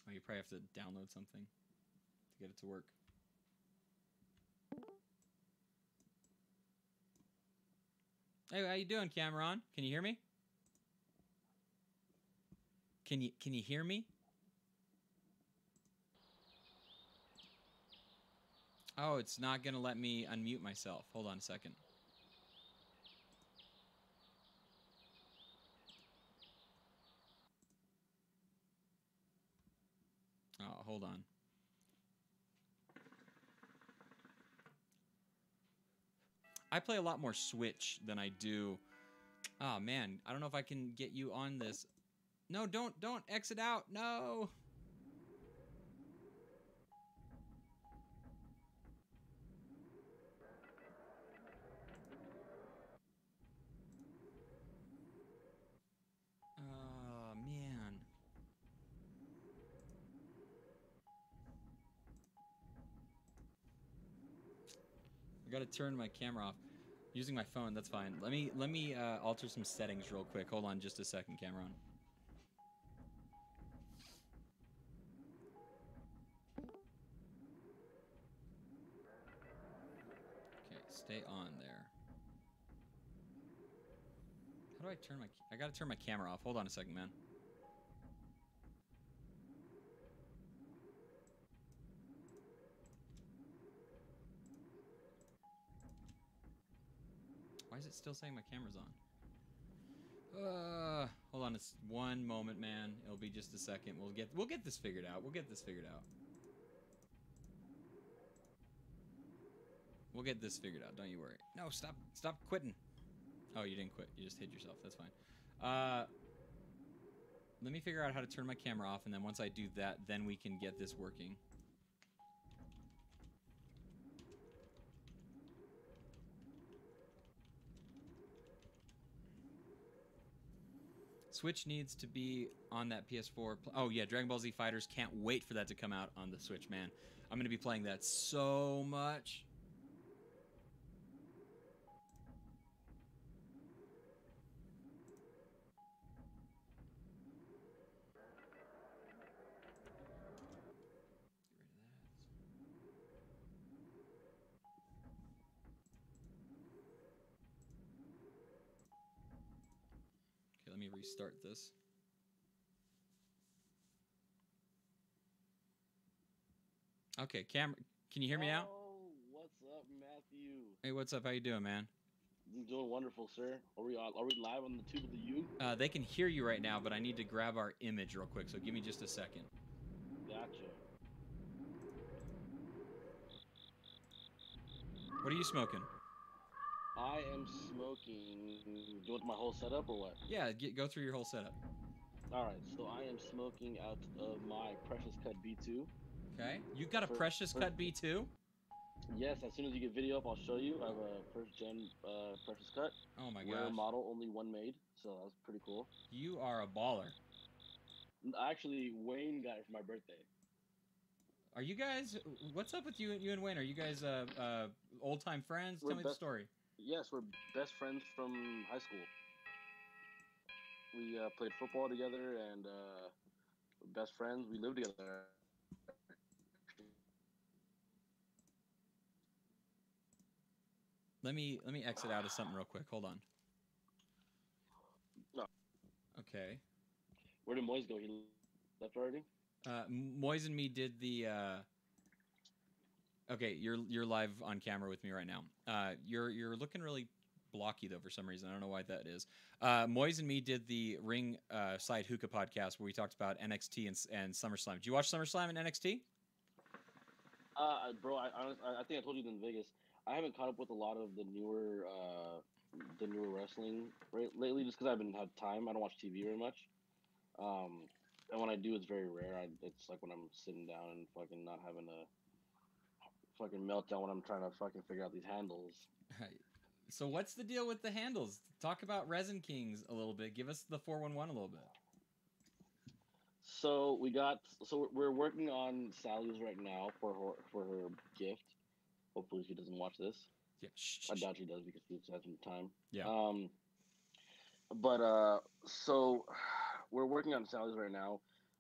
Oh, you probably have to download something to get it to work. Hey, how you doing, Cameron? Can you hear me? Can you hear me? Oh, it's not gonna let me unmute myself. Hold on a second. Oh, hold on. I play a lot more Switch than I do. Oh man, I don't know if I can get you on this. No, don't exit out. No. Oh man. I gotta turn my camera off. Using my phone, that's fine. Let me alter some settings real quick. Hold on just a second, Cameron. Okay, stay on there. How do I turn my... I gotta turn my camera off. Hold on a second, man. Why is it still saying my camera's on? Hold on, it's one moment, man. It'll be just a second. We'll get this figured out. We'll get this figured out. We'll get this figured out. Don't you worry. No, stop quitting. Oh, you didn't quit. You just hid yourself. That's fine. Let me figure out how to turn my camera off, and then once I do that, then we can get this working. Switch needs to be on that PS4. Oh yeah, Dragon Ball Z Fighters. Can't wait for that to come out on the Switch, man. I'm gonna be playing that so much. Okay, let me restart this. Okay, Cam, can you hear me now? Oh, what's up, Matthew? Hey, what's up? How you doing, man? I'm doing wonderful, sir. Are we live on the tube of the U? They can hear you right now, but I need to grab our image real quick, so give me just a second. Gotcha. What are you smoking? I am smoking. Do you want my whole setup or what? Yeah, go through your whole setup. All right, so I am smoking out of my Precious Cut B2. Okay. You got a For, Precious for Cut B2? yes, as soon as you get video up, I'll show you. I have a first gen Precious Cut, Oh my rare gosh. model, only one made, so that was pretty cool. You are a baller. Actually, Wayne got it for my birthday. Are you guys? What's up with you and Wayne? Are you guys old time friends? We're Tell me the best. story. Yes, we're best friends from high school. We played football together and best friends. We lived together. Let me exit out of something real quick. Hold on. No, Okay. where did Moise go? He left already. Moise and me did the. Okay, you're live on camera with me right now. You're looking really blocky though for some reason. I don't know why that is. Moise and me did the Ring Side Hookah podcast where we talked about NXT and SummerSlam. Did you watch SummerSlam and NXT? Bro, I think I told you in Vegas. I haven't caught up with a lot of the newer wrestling lately, just because I haven't had time. I don't watch TV very much. And when I do, it's very rare. It's like when I'm sitting down and fucking not having a fucking meltdown when I'm trying to fucking figure out these handles. So what's the deal with the handles? Talk about Resin Kings a little bit. Give us the 411 a little bit. So we're working on Sally's right now for her gift. Hopefully she doesn't watch this. Yeah. I doubt she does because she has some time. Yeah. So we're working on Sally's right now.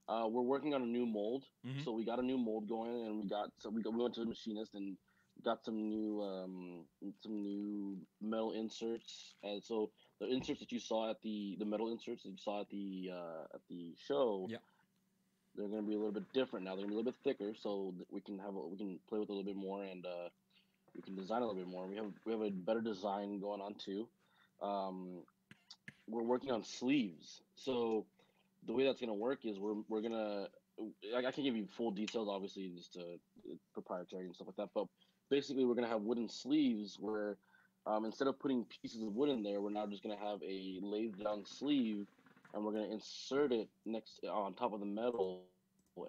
We're working on a new mold. Mm-hmm. So we got a new mold going, and we went to the machinist and got some new metal inserts. And so the inserts that you saw at the metal inserts that you saw at the show, Yeah. they're going to be a little bit different now. They're going to be a little bit thicker, so that we can play with it a little bit more, and we can design a little bit more. We have a better design going on too. We're working on sleeves. So the way that's gonna work is we're gonna I can't give you full details, obviously, just proprietary and stuff like that. But basically, we're gonna have wooden sleeves where instead of putting pieces of wood in there, we're now just gonna have a laid down sleeve, and we're gonna insert it next on top of the metal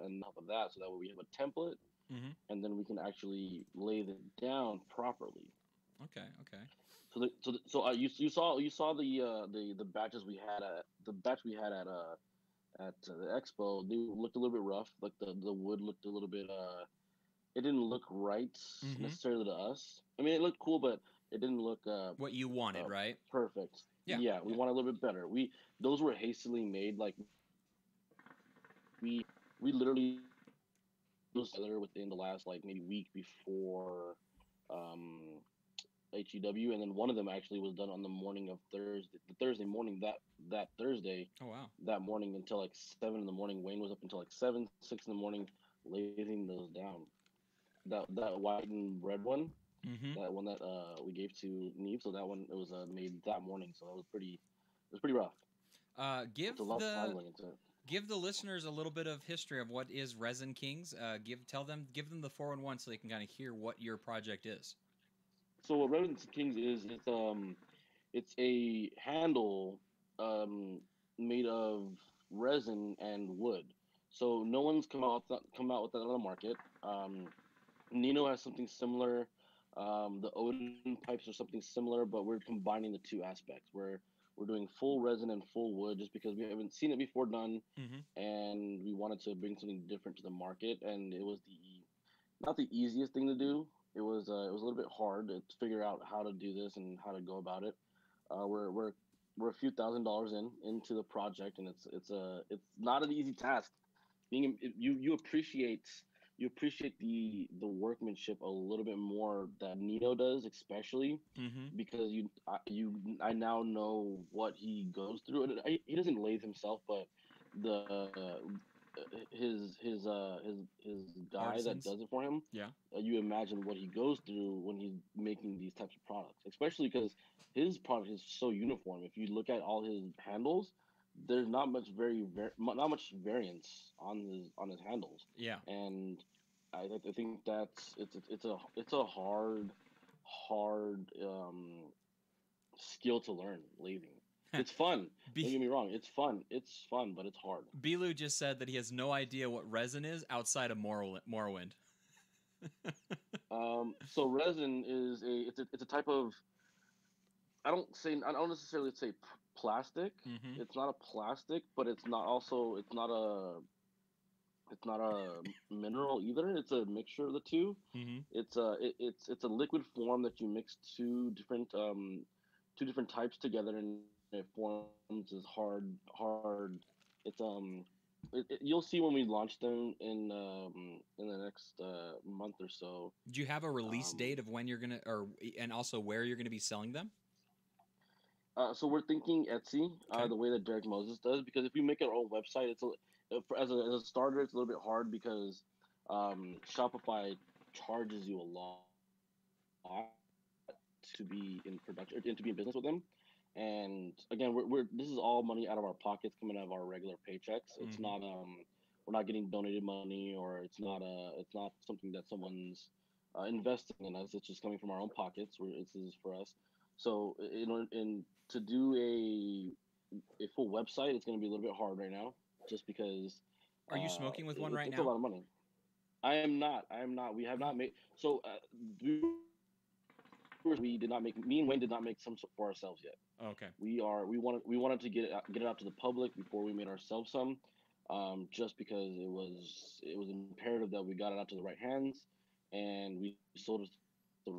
and on top of that, so that way we have a template, Mm-hmm. and then we can actually lay it down properly. Okay. Okay. You saw the batches we had at the batch we had at the expo. They looked a little bit rough. Like the wood looked a little bit it didn't look right Mm-hmm. necessarily to us. I mean, it looked cool, but it didn't look What you wanted, right? perfect. Yeah. Yeah, we want a little bit better. Those were hastily made. Like we literally was together within the last like maybe week before HEW, and then one of them actually was done on the morning of the Thursday morning that Thursday. Oh wow. That morning until like 7 in the morning. Wayne was up until like 7, 6 in the morning, laying those down. That white and red one, Mm-hmm. that one that we gave to Neve. So that one it was made that morning. So it was pretty rough. Give It's a lot of time the going into it. give the listeners a little bit of history of what is Resin Kings. Give them the 411 so they can kind of hear what your project is. So what Revenant Kings is it's a handle made of resin and wood. So no one's come out with that on the market. Nino has something similar. The Odin pipes are something similar, but we're combining the two aspects. We're doing full resin and full wood just because we haven't seen it before done, Mm-hmm. and we wanted to bring something different to the market. And it was not the easiest thing to do. It was a little bit hard to figure out how to do this and how to go about it. We're a few $1,000s into the project, and it's not an easy task. You appreciate the workmanship a little bit more that Nino does, especially Mm-hmm. because I now know what he goes through. And he doesn't lathe himself, but the his guy that Artisans. does it for him, Yeah. you imagine what he goes through when he's making these types of products, especially because his product is so uniform. If you look at all his handles, there's not much not much variance on his handles, Yeah. and I think that's it's a hard hard skill to learn. Laving. It's fun. Don't B- get me wrong. It's fun. It's fun, but it's hard. Bilu just said that he has no idea what resin is outside of Morrowind. So resin is it's a type of, I don't necessarily say plastic. Mm-hmm. It's not a plastic, but it's not a mineral either. It's a mixture of the two. Mm-hmm. It's a liquid form that you mix two different types together, and it forms this hard. It's you'll see when we launch them in the next month or so. Do you have a release Um, date of when you're gonna, or and also where you're gonna be selling them? so we're thinking Etsy, Okay. the way that Derek Moses does, because if we make our own website, as a starter, it's a little bit hard because Shopify charges you a lot to be in production and to be in business with them. And again, we're this is all money out of our pockets, coming out of our regular paychecks. It's Mm-hmm. not we're not getting donated money, or it's not something that someone's investing in us. It's just coming from our own pockets. This is for us. So in to do a full website, it's going to be a little bit hard right now, just because Are you smoking with one right it's a now? lot of money. I am not. I am not. We have not made. So we did not make. Me and Wayne did not make some for ourselves yet. Okay. We wanted to get it out to the public before we made ourselves some, just because it was imperative that we got it out to the right hands, and we sold it to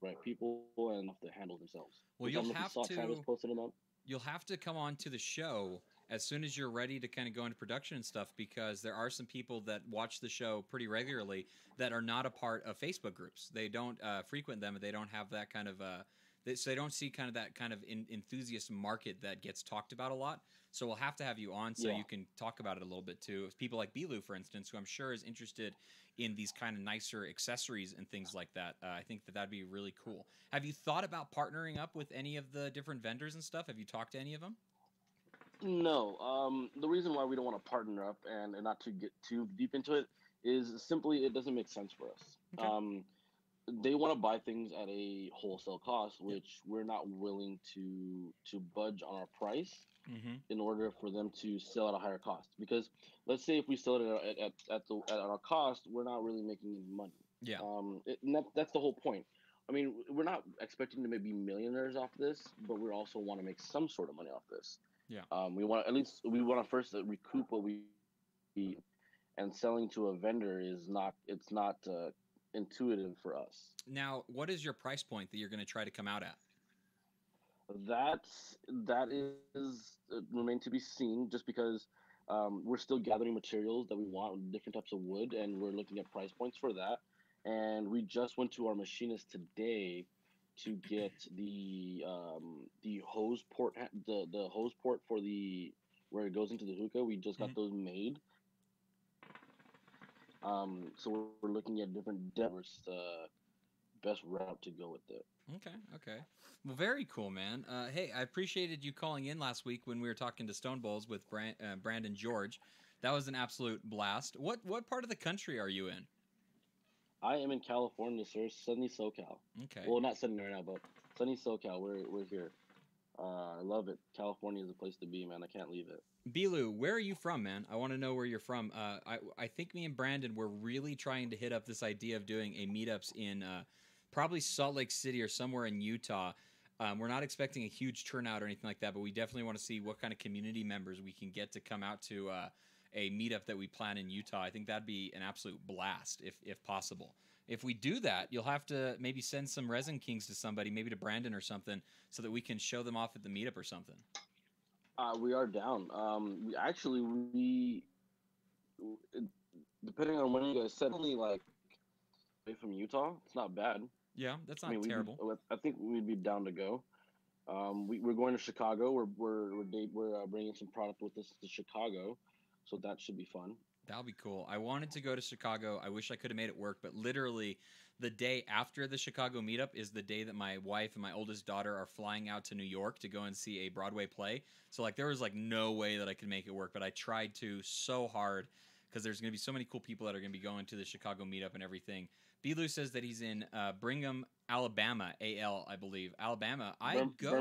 the right people and off the handle themselves. Well, Which I don't know if you saw Travis posted it up. you'll have to come on to the show as soon as you're ready to kind of go into production and stuff, because there are some people that watch the show pretty regularly that are not a part of Facebook groups. They don't frequent them, and they don't have that kind of so they don't see kind of that kind of enthusiast market that gets talked about a lot. So we'll have to have you on so Yeah. you can talk about it a little bit too. People like Bilu, for instance, who I'm sure is interested in these kind of nicer accessories and things like that. I think that that'd be really cool. Have you thought about partnering up with any of the different vendors and stuff? Have you talked to any of them? No. The reason why we don't want to partner up and not to get too deep into it is simply it doesn't make sense for us. Okay. They want to buy things at a wholesale cost, Yep. which we're not willing to budge on our price Mm-hmm. in order for them to sell at a higher cost. Because let's say if we sell it at our cost, we're not really making any money. Yeah. That's the whole point. I mean, we're not expecting to maybe millionaires off this, but we also want to make some sort of money off this. Yeah. We want to first recoup what we, and selling to a vendor it's not intuitive for us. Now, what is your price point that you're going to try to come out at? That is remain to be seen, just because we're still gathering materials that we want, different types of wood, and we're looking at price points for that. And we just went to our machinist today to get the hose port, the hose port for the where it goes into the hookah. We just got Mhm. those made. So we're looking at different depths, best route to go with it. Okay, okay. Well, very cool, man. Hey, I appreciated you calling in last week when we were talking to Stone Bowls with Brandon George. That was an absolute blast. What part of the country are you in? I am in California, sir. Sunny SoCal. Okay. Well, not sunny right now, but sunny SoCal. We're here. I love it. California is a place to be, man. I can't leave it. Bilu, where are you from, man? I want to know where you're from. I think me and Brandon were really trying to hit up this idea of doing a meetups in probably Salt Lake City or somewhere in Utah. We're not expecting a huge turnout or anything like that, but we definitely want to see what kind of community members we can get to come out to a meetup that we plan in Utah. I think that'd be an absolute blast if possible. If we do that, you'll have to maybe send some Resin Kings to somebody, maybe to Brandon or something, so that we can show them off at the meetup or something. We are down. We depending on when you guys said, only like away from Utah. It's not bad. Yeah, that's I not mean, terrible. I think we'd be down to go. We're going to Chicago. We're bringing some product with us to Chicago, so that should be fun. That'll be cool. I wanted to go to Chicago. I wish I could have made it work, but literally the day after the Chicago meetup is the day that my wife and my oldest daughter are flying out to New York to go and see a Broadway play. So like there was like no way that I could make it work, but I tried to so hard because there's going to be so many cool people that are going to be going to the Chicago meetup and everything. Bilu says that he's in Brigham, Alabama, AL, I believe. Alabama. I go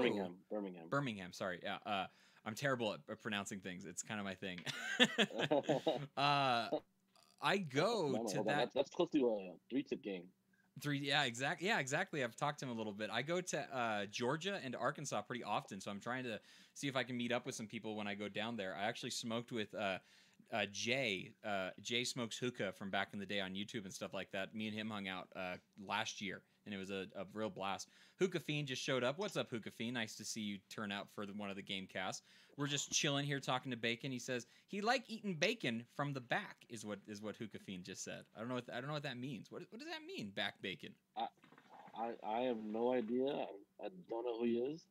Birmingham. Sorry, yeah. I'm terrible at pronouncing things. It's kind of my thing. uh, I go No, to hold on. that That's close to a three-tip game. three. Yeah, exactly. Yeah, exactly. I've talked to him a little bit. I go to Georgia and Arkansas pretty often, so I'm trying to see if I can meet up with some people when I go down there. I actually smoked with Jay. Jay smokes hookah from back in the day on YouTube and stuff like that. Me and him hung out last year, and it was a real blast. Hookah Fiend just showed up. What's up, Hookah Fiend? Nice to see you turn out for one of the game casts. We're just chilling here talking to Bacon. He says he like eating bacon from the back. Is what Hookah Fiend just said. I don't know what that means. What does that mean? Back bacon. I have no idea. I don't know who he is.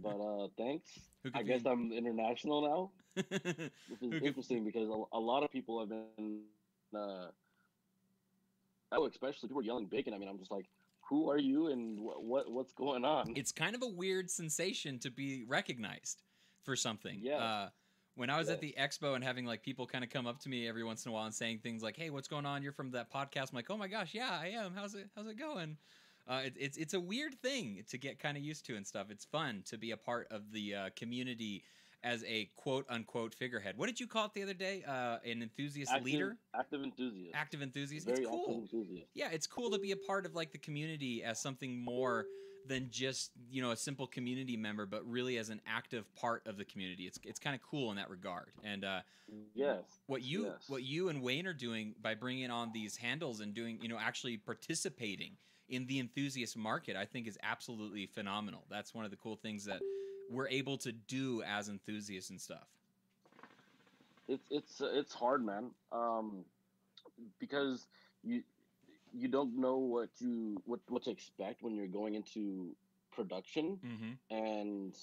But thanks. Hookah I guess Fiend. I'm international now, which is Hookah interesting because a lot of people have been, oh, especially people are yelling bacon. I mean, I'm just like, who are you and what's going on? It's kind of a weird sensation to be recognized for something. Yes. When I was at Yes. the expo and having like people kind of come up to me every once in a while and saying things like, "Hey, what's going on? You're from that podcast." I'm like, "Oh my gosh, yeah, I am. How's it going?" It's a weird thing to get kind of used to and stuff. It's fun to be a part of the community as a quote unquote figurehead. What did you call it the other day? An enthusiast leader? Active enthusiast. Active enthusiast. Very It's cool. active enthusiast. Yeah, it's cool to be a part of like the community as something more than just a simple community member, but really as an active part of the community. It's kind of cool in that regard. And Yes. what Yes. you and Wayne are doing by bringing on these handles and doing actually participating in the enthusiast market, I think is absolutely phenomenal. That's one of the cool things that we're able to do as enthusiasts and stuff. It's hard, man. Because you don't know what to expect when you're going into production, Mm-hmm. and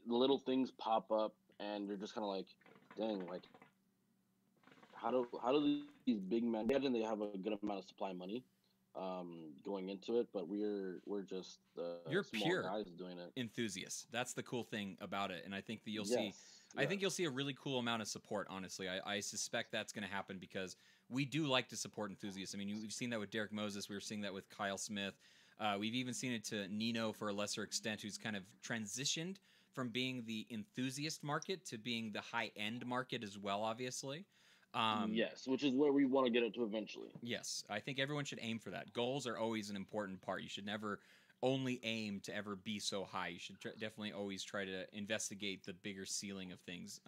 little things pop up, and you're just kind of like, dang, like how do these big men imagine they have a good amount of supply money going into it, but we're just You're small pure guys doing it. enthusiasts. That's the cool thing about it, and I think that you'll see. Yes. I think you'll see a really cool amount of support. Honestly, I suspect that's going to happen because we do like to support enthusiasts. I mean, we've seen that with Derek Moses. We were seeing that with Kyle Smith. We've even seen it to Nino for a lesser extent, who's kind of transitioned from being the enthusiast market to being the high end market as well. Obviously. Yes, which is where we want to get it to eventually. Yes, I think everyone should aim for that. Goals are always an important part. You should never only aim to ever be so high. You should definitely always try to investigate the bigger ceiling of things.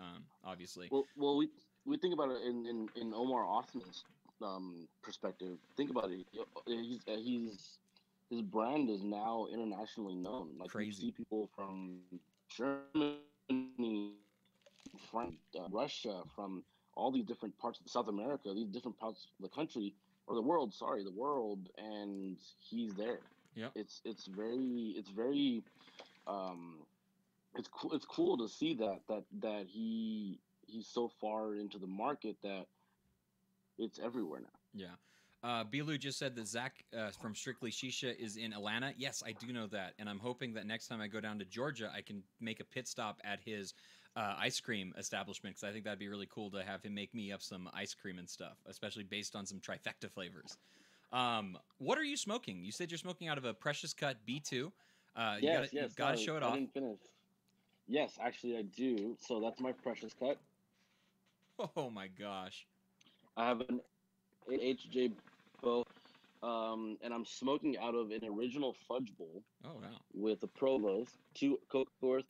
Obviously. Well, we think about it in Omar Osman's perspective. Think about it. His brand is now internationally known. Like, Crazy. you see people from Germany, from Russia, from all these different parts of South America, these different parts of the country or the world. Sorry, the world, and he's there. Yeah. It's very it's cool to see that he's so far into the market that it's everywhere now. Yeah. Bilu just said that Zach from Strictly Shisha is in Atlanta. Yes, I do know that. And I'm hoping that next time I go down to Georgia, I can make a pit stop at his ice cream establishment, because I think that'd be really cool to have him make me up some ice cream and stuff, especially based on some trifecta flavors. What are you smoking? You said you're smoking out of a Precious Cut B2. You gotta show it off. I didn't finish. Yes, actually I do. So that's my Precious Cut. Oh my gosh. I have an HJ Bow, and I'm smoking out of an original fudge bowl. Oh wow. With a Provost, 2 Cocoa Earth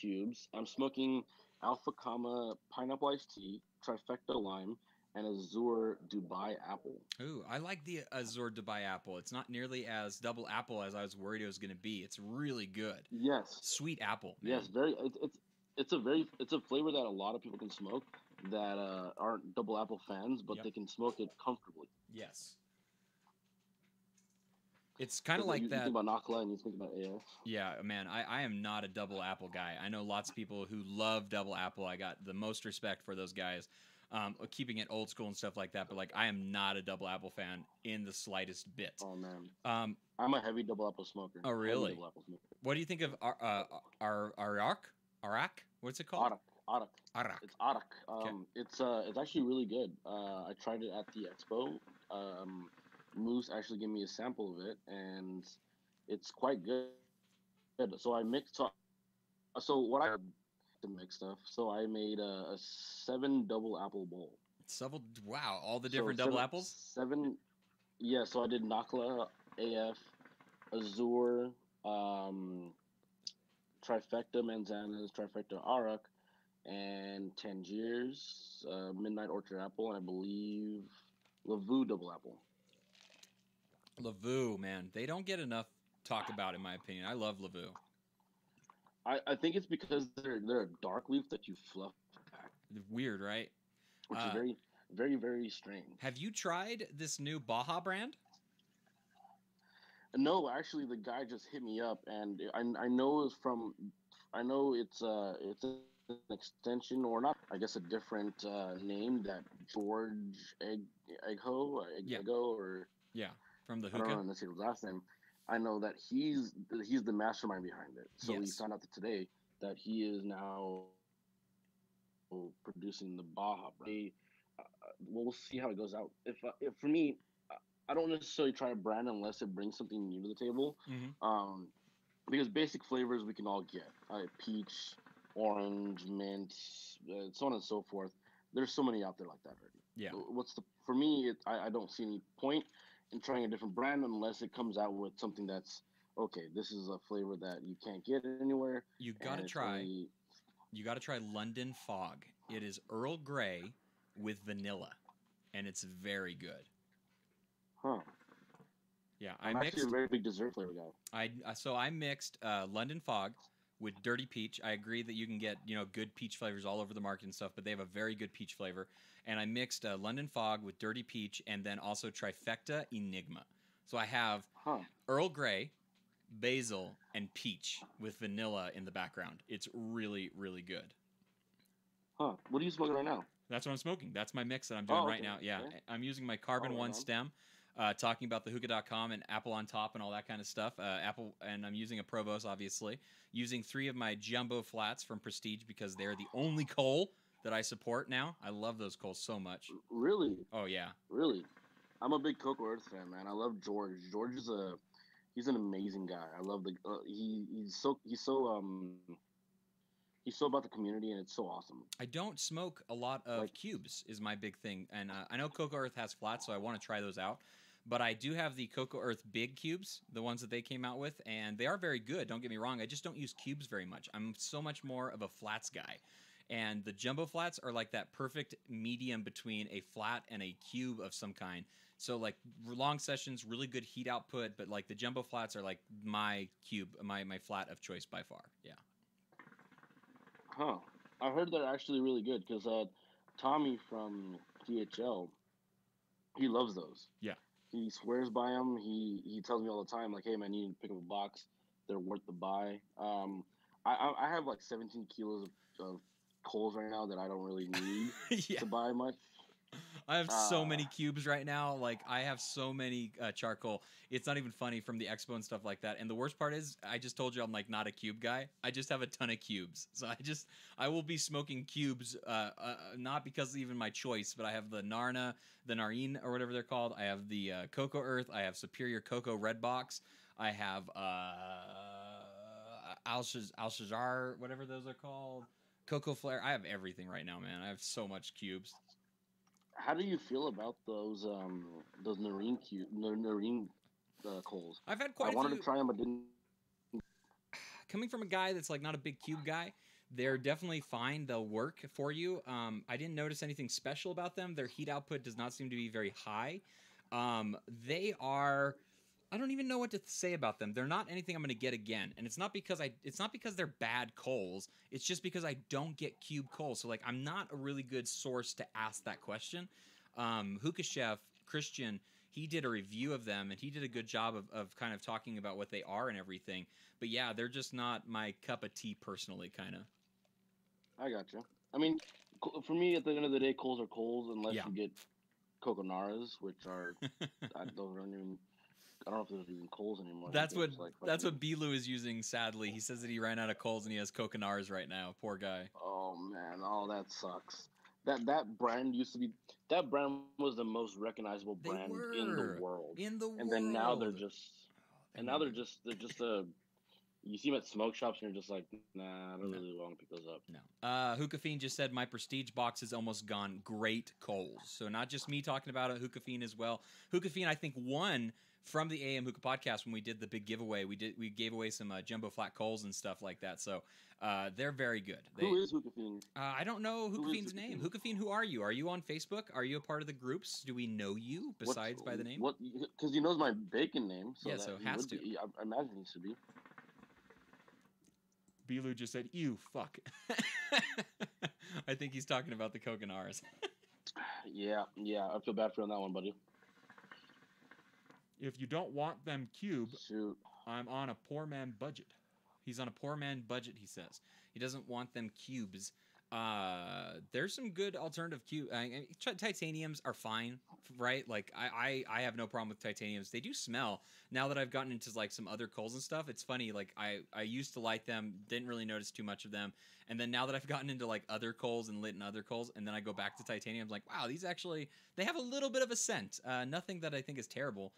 cubes. I'm smoking Alpha Comma pineapple iced tea, trifecta lime, and Azure Dubai apple. Ooh, I like the Azure Dubai apple. It's not nearly as double apple as I was worried it was going to be. It's really good. Yes. Sweet apple. Man. Yes, it's a flavor that a lot of people can smoke that aren't double apple fans, but Yep. they can smoke it comfortably. Yes. It's kind of like you that. think about Nakla and you think about AF. Yeah, man, I am not a double apple guy. I know lots of people who love double apple. I got the most respect for those guys, keeping it old school and stuff like that. But like, I am not a double apple fan in the slightest bit. Oh man. I'm a heavy double apple smoker. Oh really? Double apple smoker. What do you think of Arak? What's it called? Arak. It's Arak. Okay. It's actually really good. I tried it at the expo. Moose actually gave me a sample of it, and it's quite good. So I mixed. So what I to mix stuff. So I made a 7 double apple bowl. Wow, all the So different double apples. yeah. So I did Nakla, AF, Azure, um, Trifecta Manzanas, Trifecta Arak, and Tangiers, Midnight Orchard Apple, and I believe Lavu double apple. Lavu, man, they don't get enough talk about, in my opinion. I love Lavu. I think it's because they're a dark leaf that you fluff back, Weird, right? which is very very very strange. Have you tried this new Baja brand? No, actually, the guy just hit me up, and I know it's from, I know it's an extension or not. I guess a different name that George Yeah, Eggo, or yeah, from the I don't Hookah. know his last name. I know that he's the mastermind behind it. So we Yes. found out that today that he is now producing the Baja brand. We'll see how it goes out. If for me, I don't necessarily try a brand unless it brings something new to the table. Hmm. Um, because basic flavors we can all get, peach, orange, mint, so on and so forth. There's so many out there like that Yeah, already. What's the for me? I don't see any point in trying a different brand unless it comes out with something that's okay. This is a flavor that you can't get anywhere, you and gotta it's try. only You gotta try London Fog. It is Earl Grey with vanilla, and it's very good. huh. Yeah, I I'm actually a mixed. very big dessert flavor guy. I mixed London Fog with Dirty Peach. I agree that you can get good peach flavors all over the market and stuff, but they have a very good peach flavor. And I mixed London Fog with Dirty Peach, and then also Trifecta Enigma. So I have Huh. Earl Grey, basil, and peach with vanilla in the background. It's really really good. Huh. What are you smoking right now? That's what I'm smoking. That's my mix that I'm doing Oh, right okay. now. Yeah, Okay. I'm using my Oh, Carbon right One on. stem, talking about the Hookah.com and Apple on top and all that kind of stuff. Apple, and I'm using a Provost, obviously. Using 3 of my jumbo flats from Prestige because they're the only coal that I support now. I love those coals so much. Really, Oh yeah, really. I'm a big Coco Earth fan, man. I love George. George is he's an amazing guy. I love the he's so about the community, and it's so awesome. I don't smoke a lot Like, of cubes is my big thing, and I know Cocoa Earth has flats, so I want to try those out. But I do have the Cocoa Earth big cubes, the ones that they came out with, and they are very good. Don't get me wrong. I just don't use cubes very much. I'm so much more of a flats guy, and the jumbo flats are like that perfect medium between a flat and a cube of some kind. So like long sessions, really good heat output, but like the jumbo flats are like my cube, my flat of choice by far. Yeah. huh? I heard they're actually really good because Tommy from DHL, he loves those. Yeah. He swears by them. He tells me all the time, like, "Hey man, you need to pick up a box. They're worth the buy." I have like 17 kilos of coals right now that I don't really need Yeah. to buy much. I have so Uh, many cubes right now. Like I have so many charcoal. It's not even funny from the expo and stuff like that. And the worst part is, I just told you I'm like not a cube guy. I just have a ton of cubes. So I will be smoking cubes, not because of even my choice, but I have the Narna, the Narine or whatever they're called. I have the Cocoa Earth. I have Superior Cocoa Red Box. I have Al Shazar, whatever those are called. Cocoa Flare. I have everything right now, man. I have so much cubes. how do you feel about those Narine coals? I've had I quite a wanted to few. try them, but didn't. Coming from a guy that's like not a big cube guy, they're definitely fine. They'll work for you. I didn't notice anything special about them. Their heat output does not seem to be very high. They are. I don't even know what to say about them. They're not anything I'm going to get again, and it's not because they're bad coals. It's just because I don't get cube coals. So like I'm not a really good source to ask that question. Hookah Chef Christian, he did a review of them, and he did a good job of kind of talking about what they are and everything. But yeah, they're just not my cup of tea personally, kind of. I got you. I mean, for me, at the end of the day, coals are coals unless Yeah. you get coconaras, which are those aren't even. I don't know if those are even coals anymore. I think that's they're what just like that's fucking. what Bilu is using. Sadly, he says that he ran out of coals and he has coconars right now. Poor guy. Oh man, oh that sucks. That brand used to be that brand was the most recognizable They brand in the were world, in the and then now they're world. just They and now made they're me just a you see them at smoke shops and you're just like, nah, I don't no. really want to pick those up. No. Hookah Fiend just said my prestige box is almost gone. Great Coles. So not just me talking about it, Hookah Fiend as well. Hookah Fiend, I think, won from the AM Hookah podcast when we did the big giveaway. We gave away some jumbo flat coals and stuff like that. So they're very good. Who is Hookah Fiend? I don't know Hookah Who is Fiend's Hookah name. Fiend? Hookah Fiend, who are you? Are you on Facebook? Are you a part of the groups? Do we know you besides by the name? What? Because he knows my bacon name, so Yeah, that so he has would to. be. I imagine he should be. Bilu just said, "You fuck." I think he's talking about the Koganars. Yeah, I feel bad for you on that one, buddy. If you don't want them cube, Shoot. I'm on a poor man budget. He's on a poor man budget, he says. He doesn't want them cubes. There's some good alternative cube. Titaniums are fine, right? Like I have no problem with titaniums. They do smell. Now that I've gotten into like some other coals and stuff, it's funny. Like I used to like them, didn't really notice too much of them, and then now that I've gotten into like other coals and lit in other coals, and then I go back to titaniums, like wow, these actually they have a little bit of a scent. Nothing that I think is terrible.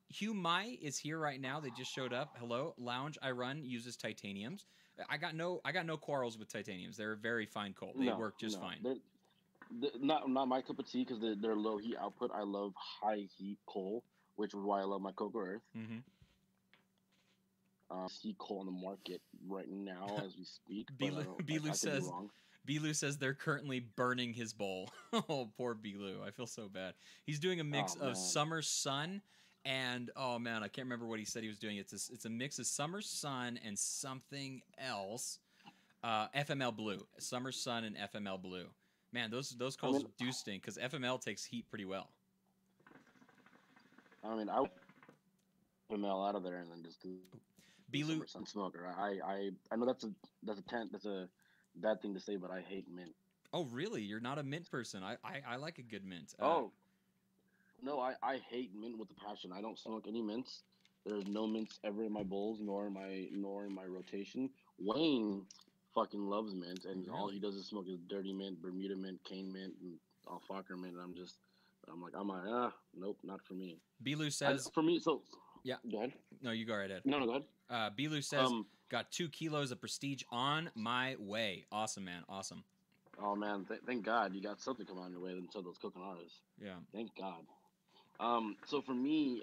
Hugh Mai is here right now. They just showed up. Hello, Lounge I Run uses titaniums. I got no quarrels with titaniums. They're a very fine coal. They work just fine. They're not my cup of tea because they're low heat output. I love high heat coal, which is why I love my Cocoa Earth. Mm-hmm. See coal on the market right now as we speak. Bilu says they're currently burning his bowl. Oh, poor Bilu. I feel so bad. He's doing a mix of Summer Sun and oh man, I can't remember what he said he was doing. It's a mix of Summer Sun and something else. FML Blue, Summer Sun and FML Blue. Man, those coals do stink because FML takes heat pretty well. I mean, I would FML out of there and then just do Bilu Summer Sun smoker. I know that's a bad thing to say, but I hate mint. Oh really? You're not a mint person. I like a good mint. No, I hate mint with a passion. I don't smoke any mints. There's no mints ever in my bowls, nor in my rotation. Wayne fucking loves mint, and all he does is smoke is dirty mint, Bermuda mint, cane mint, and Alfaker mint. And I'm like, nope, not for me. Bilu says for me. So yeah, go ahead. No, you go right ahead. No, go ahead. Bilu says got 2 kilos of prestige on my way. Awesome, man. Awesome. Oh man, thank God you got something coming on your way until those coconuts. Yeah. Thank God. So for me,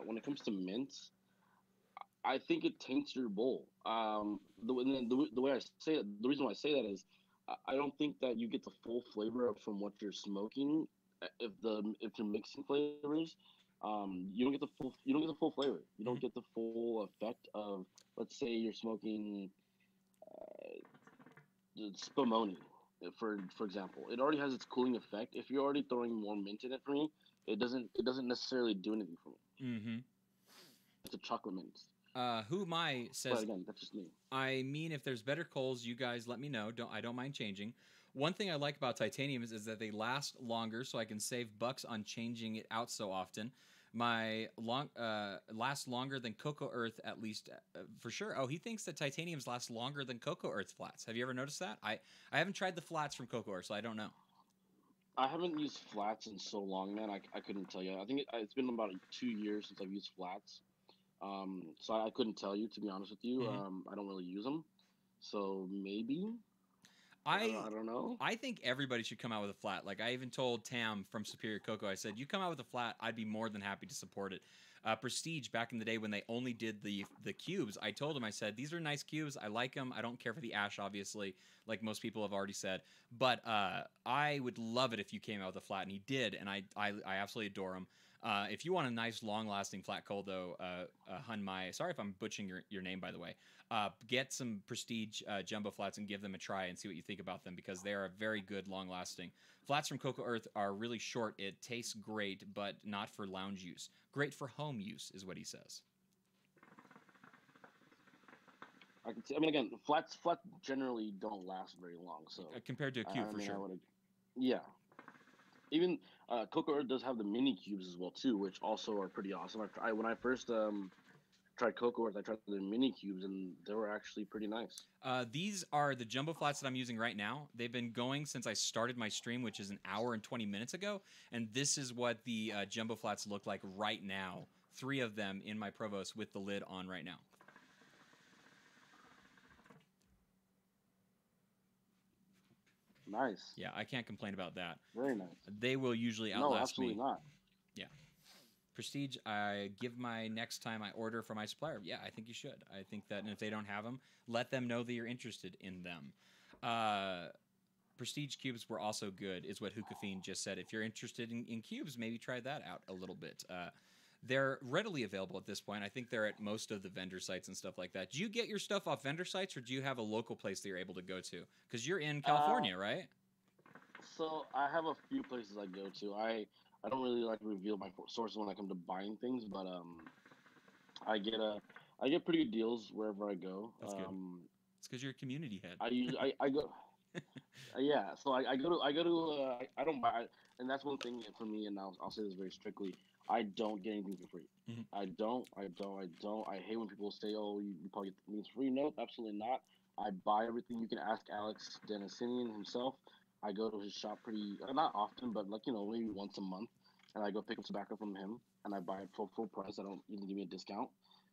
when it comes to mints, I think it taints your bowl. The way I say it, the reason why I say that is, I don't think that you get the full flavor from what you're smoking. If you're mixing flavors, you don't get the full flavor. You don't get the full effect of, let's say you're smoking spumoni, for example. It already has its cooling effect. If you're already throwing more mint in it for me, it doesn't necessarily do anything for me. Mm-hmm. It's a chocolate mint. Who am I says? But again, that's just me. I mean, if there's better coals, you guys let me know. I don't mind changing. One thing I like about titaniums is that they last longer, so I can save bucks on changing it out so often. My last longer than Cocoa Earth, at least for sure. Oh, he thinks that titaniums last longer than Cocoa Earth flats. Have you ever noticed that? I haven't tried the flats from Cocoa Earth, so I don't know. I haven't used flats in so long, man. I couldn't tell you. I think it's been about 2 years since I've used flats. So I couldn't tell you, to be honest with you. I don't really use them, so maybe. I don't know. I think everybody should come out with a flat. Like I even told Tam from Superior Cocoa, I said, you come out with a flat, I'd be more than happy to support it. Prestige, back in the day when they only did the cubes, I told him, I said, these are nice cubes. I like them. I don't care for the ash, obviously, like most people have already said. But I would love it if you came out with a flat, and he did, and I absolutely adore him. If you want a nice, long-lasting flat coal, though, Hun Mai, sorry if I'm butchering your name, by the way, get some Prestige jumbo flats and give them a try and see what you think about them, because they are very good, long-lasting. Flats from Cocoa Earth are really short. It tastes great, but not for lounge use. Great for home use, is what he says. I can see. I mean, again, flats generally don't last very long. So compared to a cube, for sure. Yeah. Even Cocoa Earth does have the mini cubes as well too, which also are pretty awesome. When I first tried Cocoa Earth. I tried the mini cubes, and they were actually pretty nice. These are the jumbo flats that I'm using right now. They've been going since I started my stream, which is an hour and 20 minutes ago. And this is what the jumbo flats look like right now. 3 of them in my Provost with the lid on right now. Nice. Yeah, I can't complain about that. Very nice. They will usually outlast me. No, absolutely not. Yeah. Prestige, I give my next time I order from my supplier. Yeah, I think you should. I think that, and if they don't have them, let them know that you're interested in them. Prestige cubes were also good, is what Hookah Fiend just said. If you're interested in cubes, maybe try that out a little bit. They're readily available at this point. I think they're at most of the vendor sites and stuff like that. Do you get your stuff off vendor sites, or do you have a local place that you're able to go to? Because you're in California, right? So I have a few places I go to. I don't really like to reveal my sources when I come to buying things, but I get pretty good deals wherever I go. That's good. It's because you're a community head. I go. Yeah, so I go to I don't buy, and that's one thing for me, and I'll say this very strictly. I don't get anything for free. Mm-hmm. I don't. I hate when people say, "Oh, you probably get things free." No, absolutely not. I buy everything. You can ask Alex Denisinian himself. I go to his shop pretty not often, but like maybe once a month, and I go pick up tobacco from him, and I buy it for full price. I don't even give me a discount.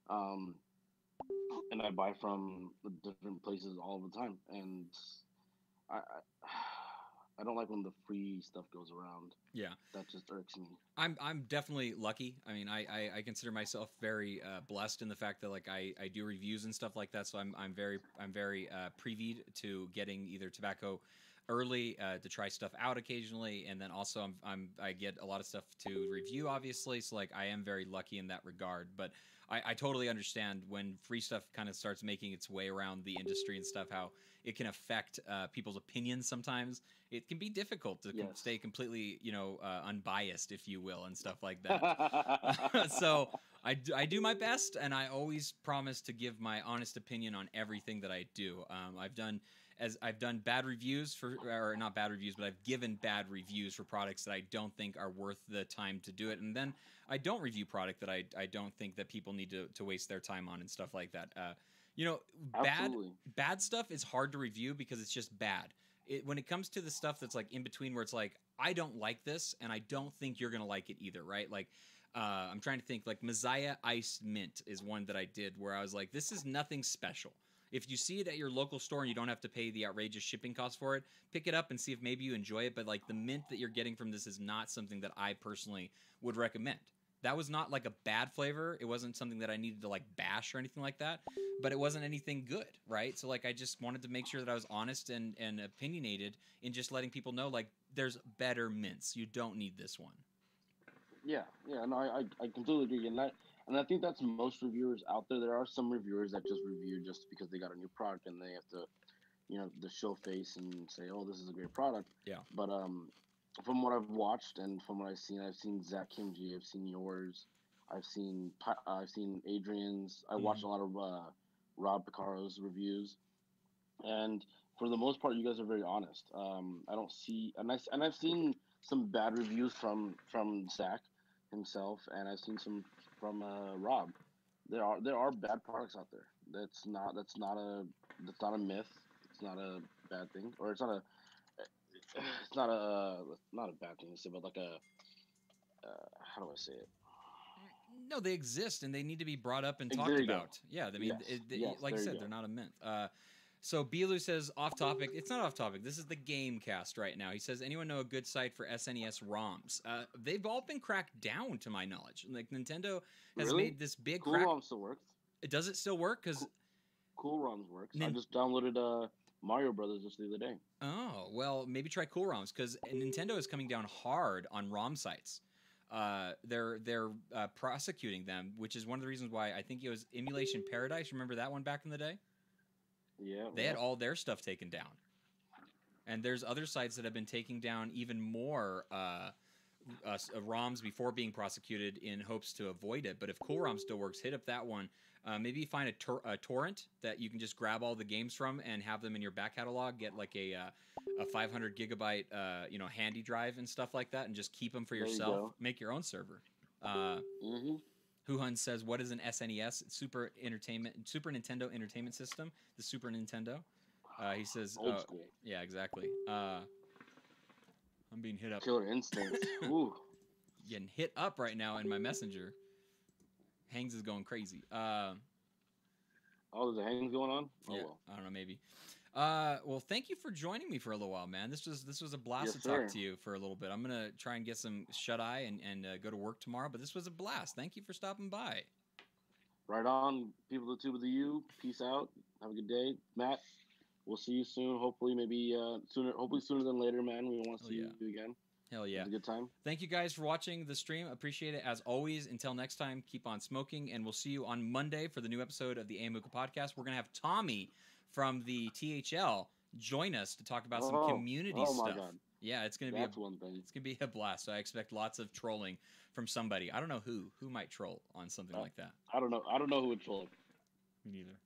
And I buy from the different places all the time, and I I don't like when the free stuff goes around. Yeah, that just irks me. I'm definitely lucky. I mean, I consider myself very blessed in the fact that like I do reviews and stuff like that. So I'm very previewed to getting either tobacco early to try stuff out occasionally, and then also I get a lot of stuff to review, obviously. So like I am very lucky in that regard, but. I totally understand when free stuff kind of starts making its way around the industry and stuff, how it can affect people's opinions sometimes. It can be difficult to stay completely, unbiased, if you will, and stuff like that. So I do my best, and I always promise to give my honest opinion on everything that I do. I've done bad reviews or not bad reviews, but I've given bad reviews for products that I don't think are worth the time to do it. And then I don't review product that I don't think that people need to waste their time on and stuff like that. Bad stuff is hard to review because it's just bad. When it comes to the stuff that's like in between where it's like, I don't like this and I don't think you're going to like it either, right? Like, I'm trying to think like Messiah Iced Mint is one that I did where I was like, this is nothing special. If you see it at your local store and you don't have to pay the outrageous shipping costs for it, pick it up and see if maybe you enjoy it. But like the mint that you're getting from this is not something that I personally would recommend. That was not like a bad flavor. It wasn't something that I needed to like bash or anything like that, but it wasn't anything good, right? So like I just wanted to make sure that I was honest and opinionated in just letting people know like there's better mints. You don't need this one. Yeah, no, I completely agree, and I think that's most reviewers out there. There are some reviewers that just review just because they got a new product and they have to, the show face and say, "Oh, this is a great product." Yeah. But from what I've watched and from what I've seen Zach Kimji, I've seen yours, I've seen Adrian's. I watched a lot of Rob Picaro's reviews, and for the most part, you guys are very honest. I don't see, and I've seen some bad reviews from Zach himself, and I've seen some from Rob. There are bad products out there. That's not a myth. It's not a bad thing, or it's not a bad thing to say, but like how do I say it? No, they exist and they need to be brought up and talked about. Yeah, I mean, like I said, they're not a myth. So Bilu says off topic. It's not off topic. This is the GameCast right now. He says, anyone know a good site for SNES ROMs? They've all been cracked down to my knowledge. Like Nintendo has made this big Cool ROM still works. Does it still work? Because Cool ROMs works. I just downloaded Mario Brothers just the other day. Oh, well, maybe try Cool ROMs because Nintendo is coming down hard on ROM sites. They're prosecuting them, which is one of the reasons why I think it was Emulation Paradise. Remember that one back in the day? Yeah. They had all their stuff taken down. And there's other sites that have been taking down even more ROMs before being prosecuted in hopes to avoid it. But if Cool ROM still works, hit up that one. Maybe find a torrent that you can just grab all the games from and have them in your back catalog. Get like a 500 gigabyte handy drive and stuff like that, and just keep them for yourself. Make your own server. Huhun says, "What is an SNES? Super Nintendo Entertainment System, the Super Nintendo." He says, Old school. Yeah, exactly. I'm being hit up. Killer Instinct. Ooh. Getting hit up right now in my messenger. Hangs is going crazy. Oh, there's a hangs going on? Oh, yeah, well. I don't know, maybe. Well, thank you for joining me for a little while, man. This was a blast to talk to you for a little bit. I'm gonna try and get some shut eye and go to work tomorrow. But this was a blast. Thank you for stopping by. Right on, people of the Tube of the U. Peace out. Have a good day, Matt. We'll see you soon. Hopefully, maybe sooner. Hopefully sooner than later, man. We want to see you again. Hell yeah. It was a good time. Thank you guys for watching the stream. Appreciate it as always. Until next time, keep on smoking, and we'll see you on Monday for the new episode of the AM Hookah podcast. We're gonna have Tommy from the THL join us to talk about some community stuff. My God. Yeah, it's gonna be one thing. It's gonna be a blast. So I expect lots of trolling from somebody. I don't know who might troll on something like that. I don't know. I don't know who would troll. Me neither.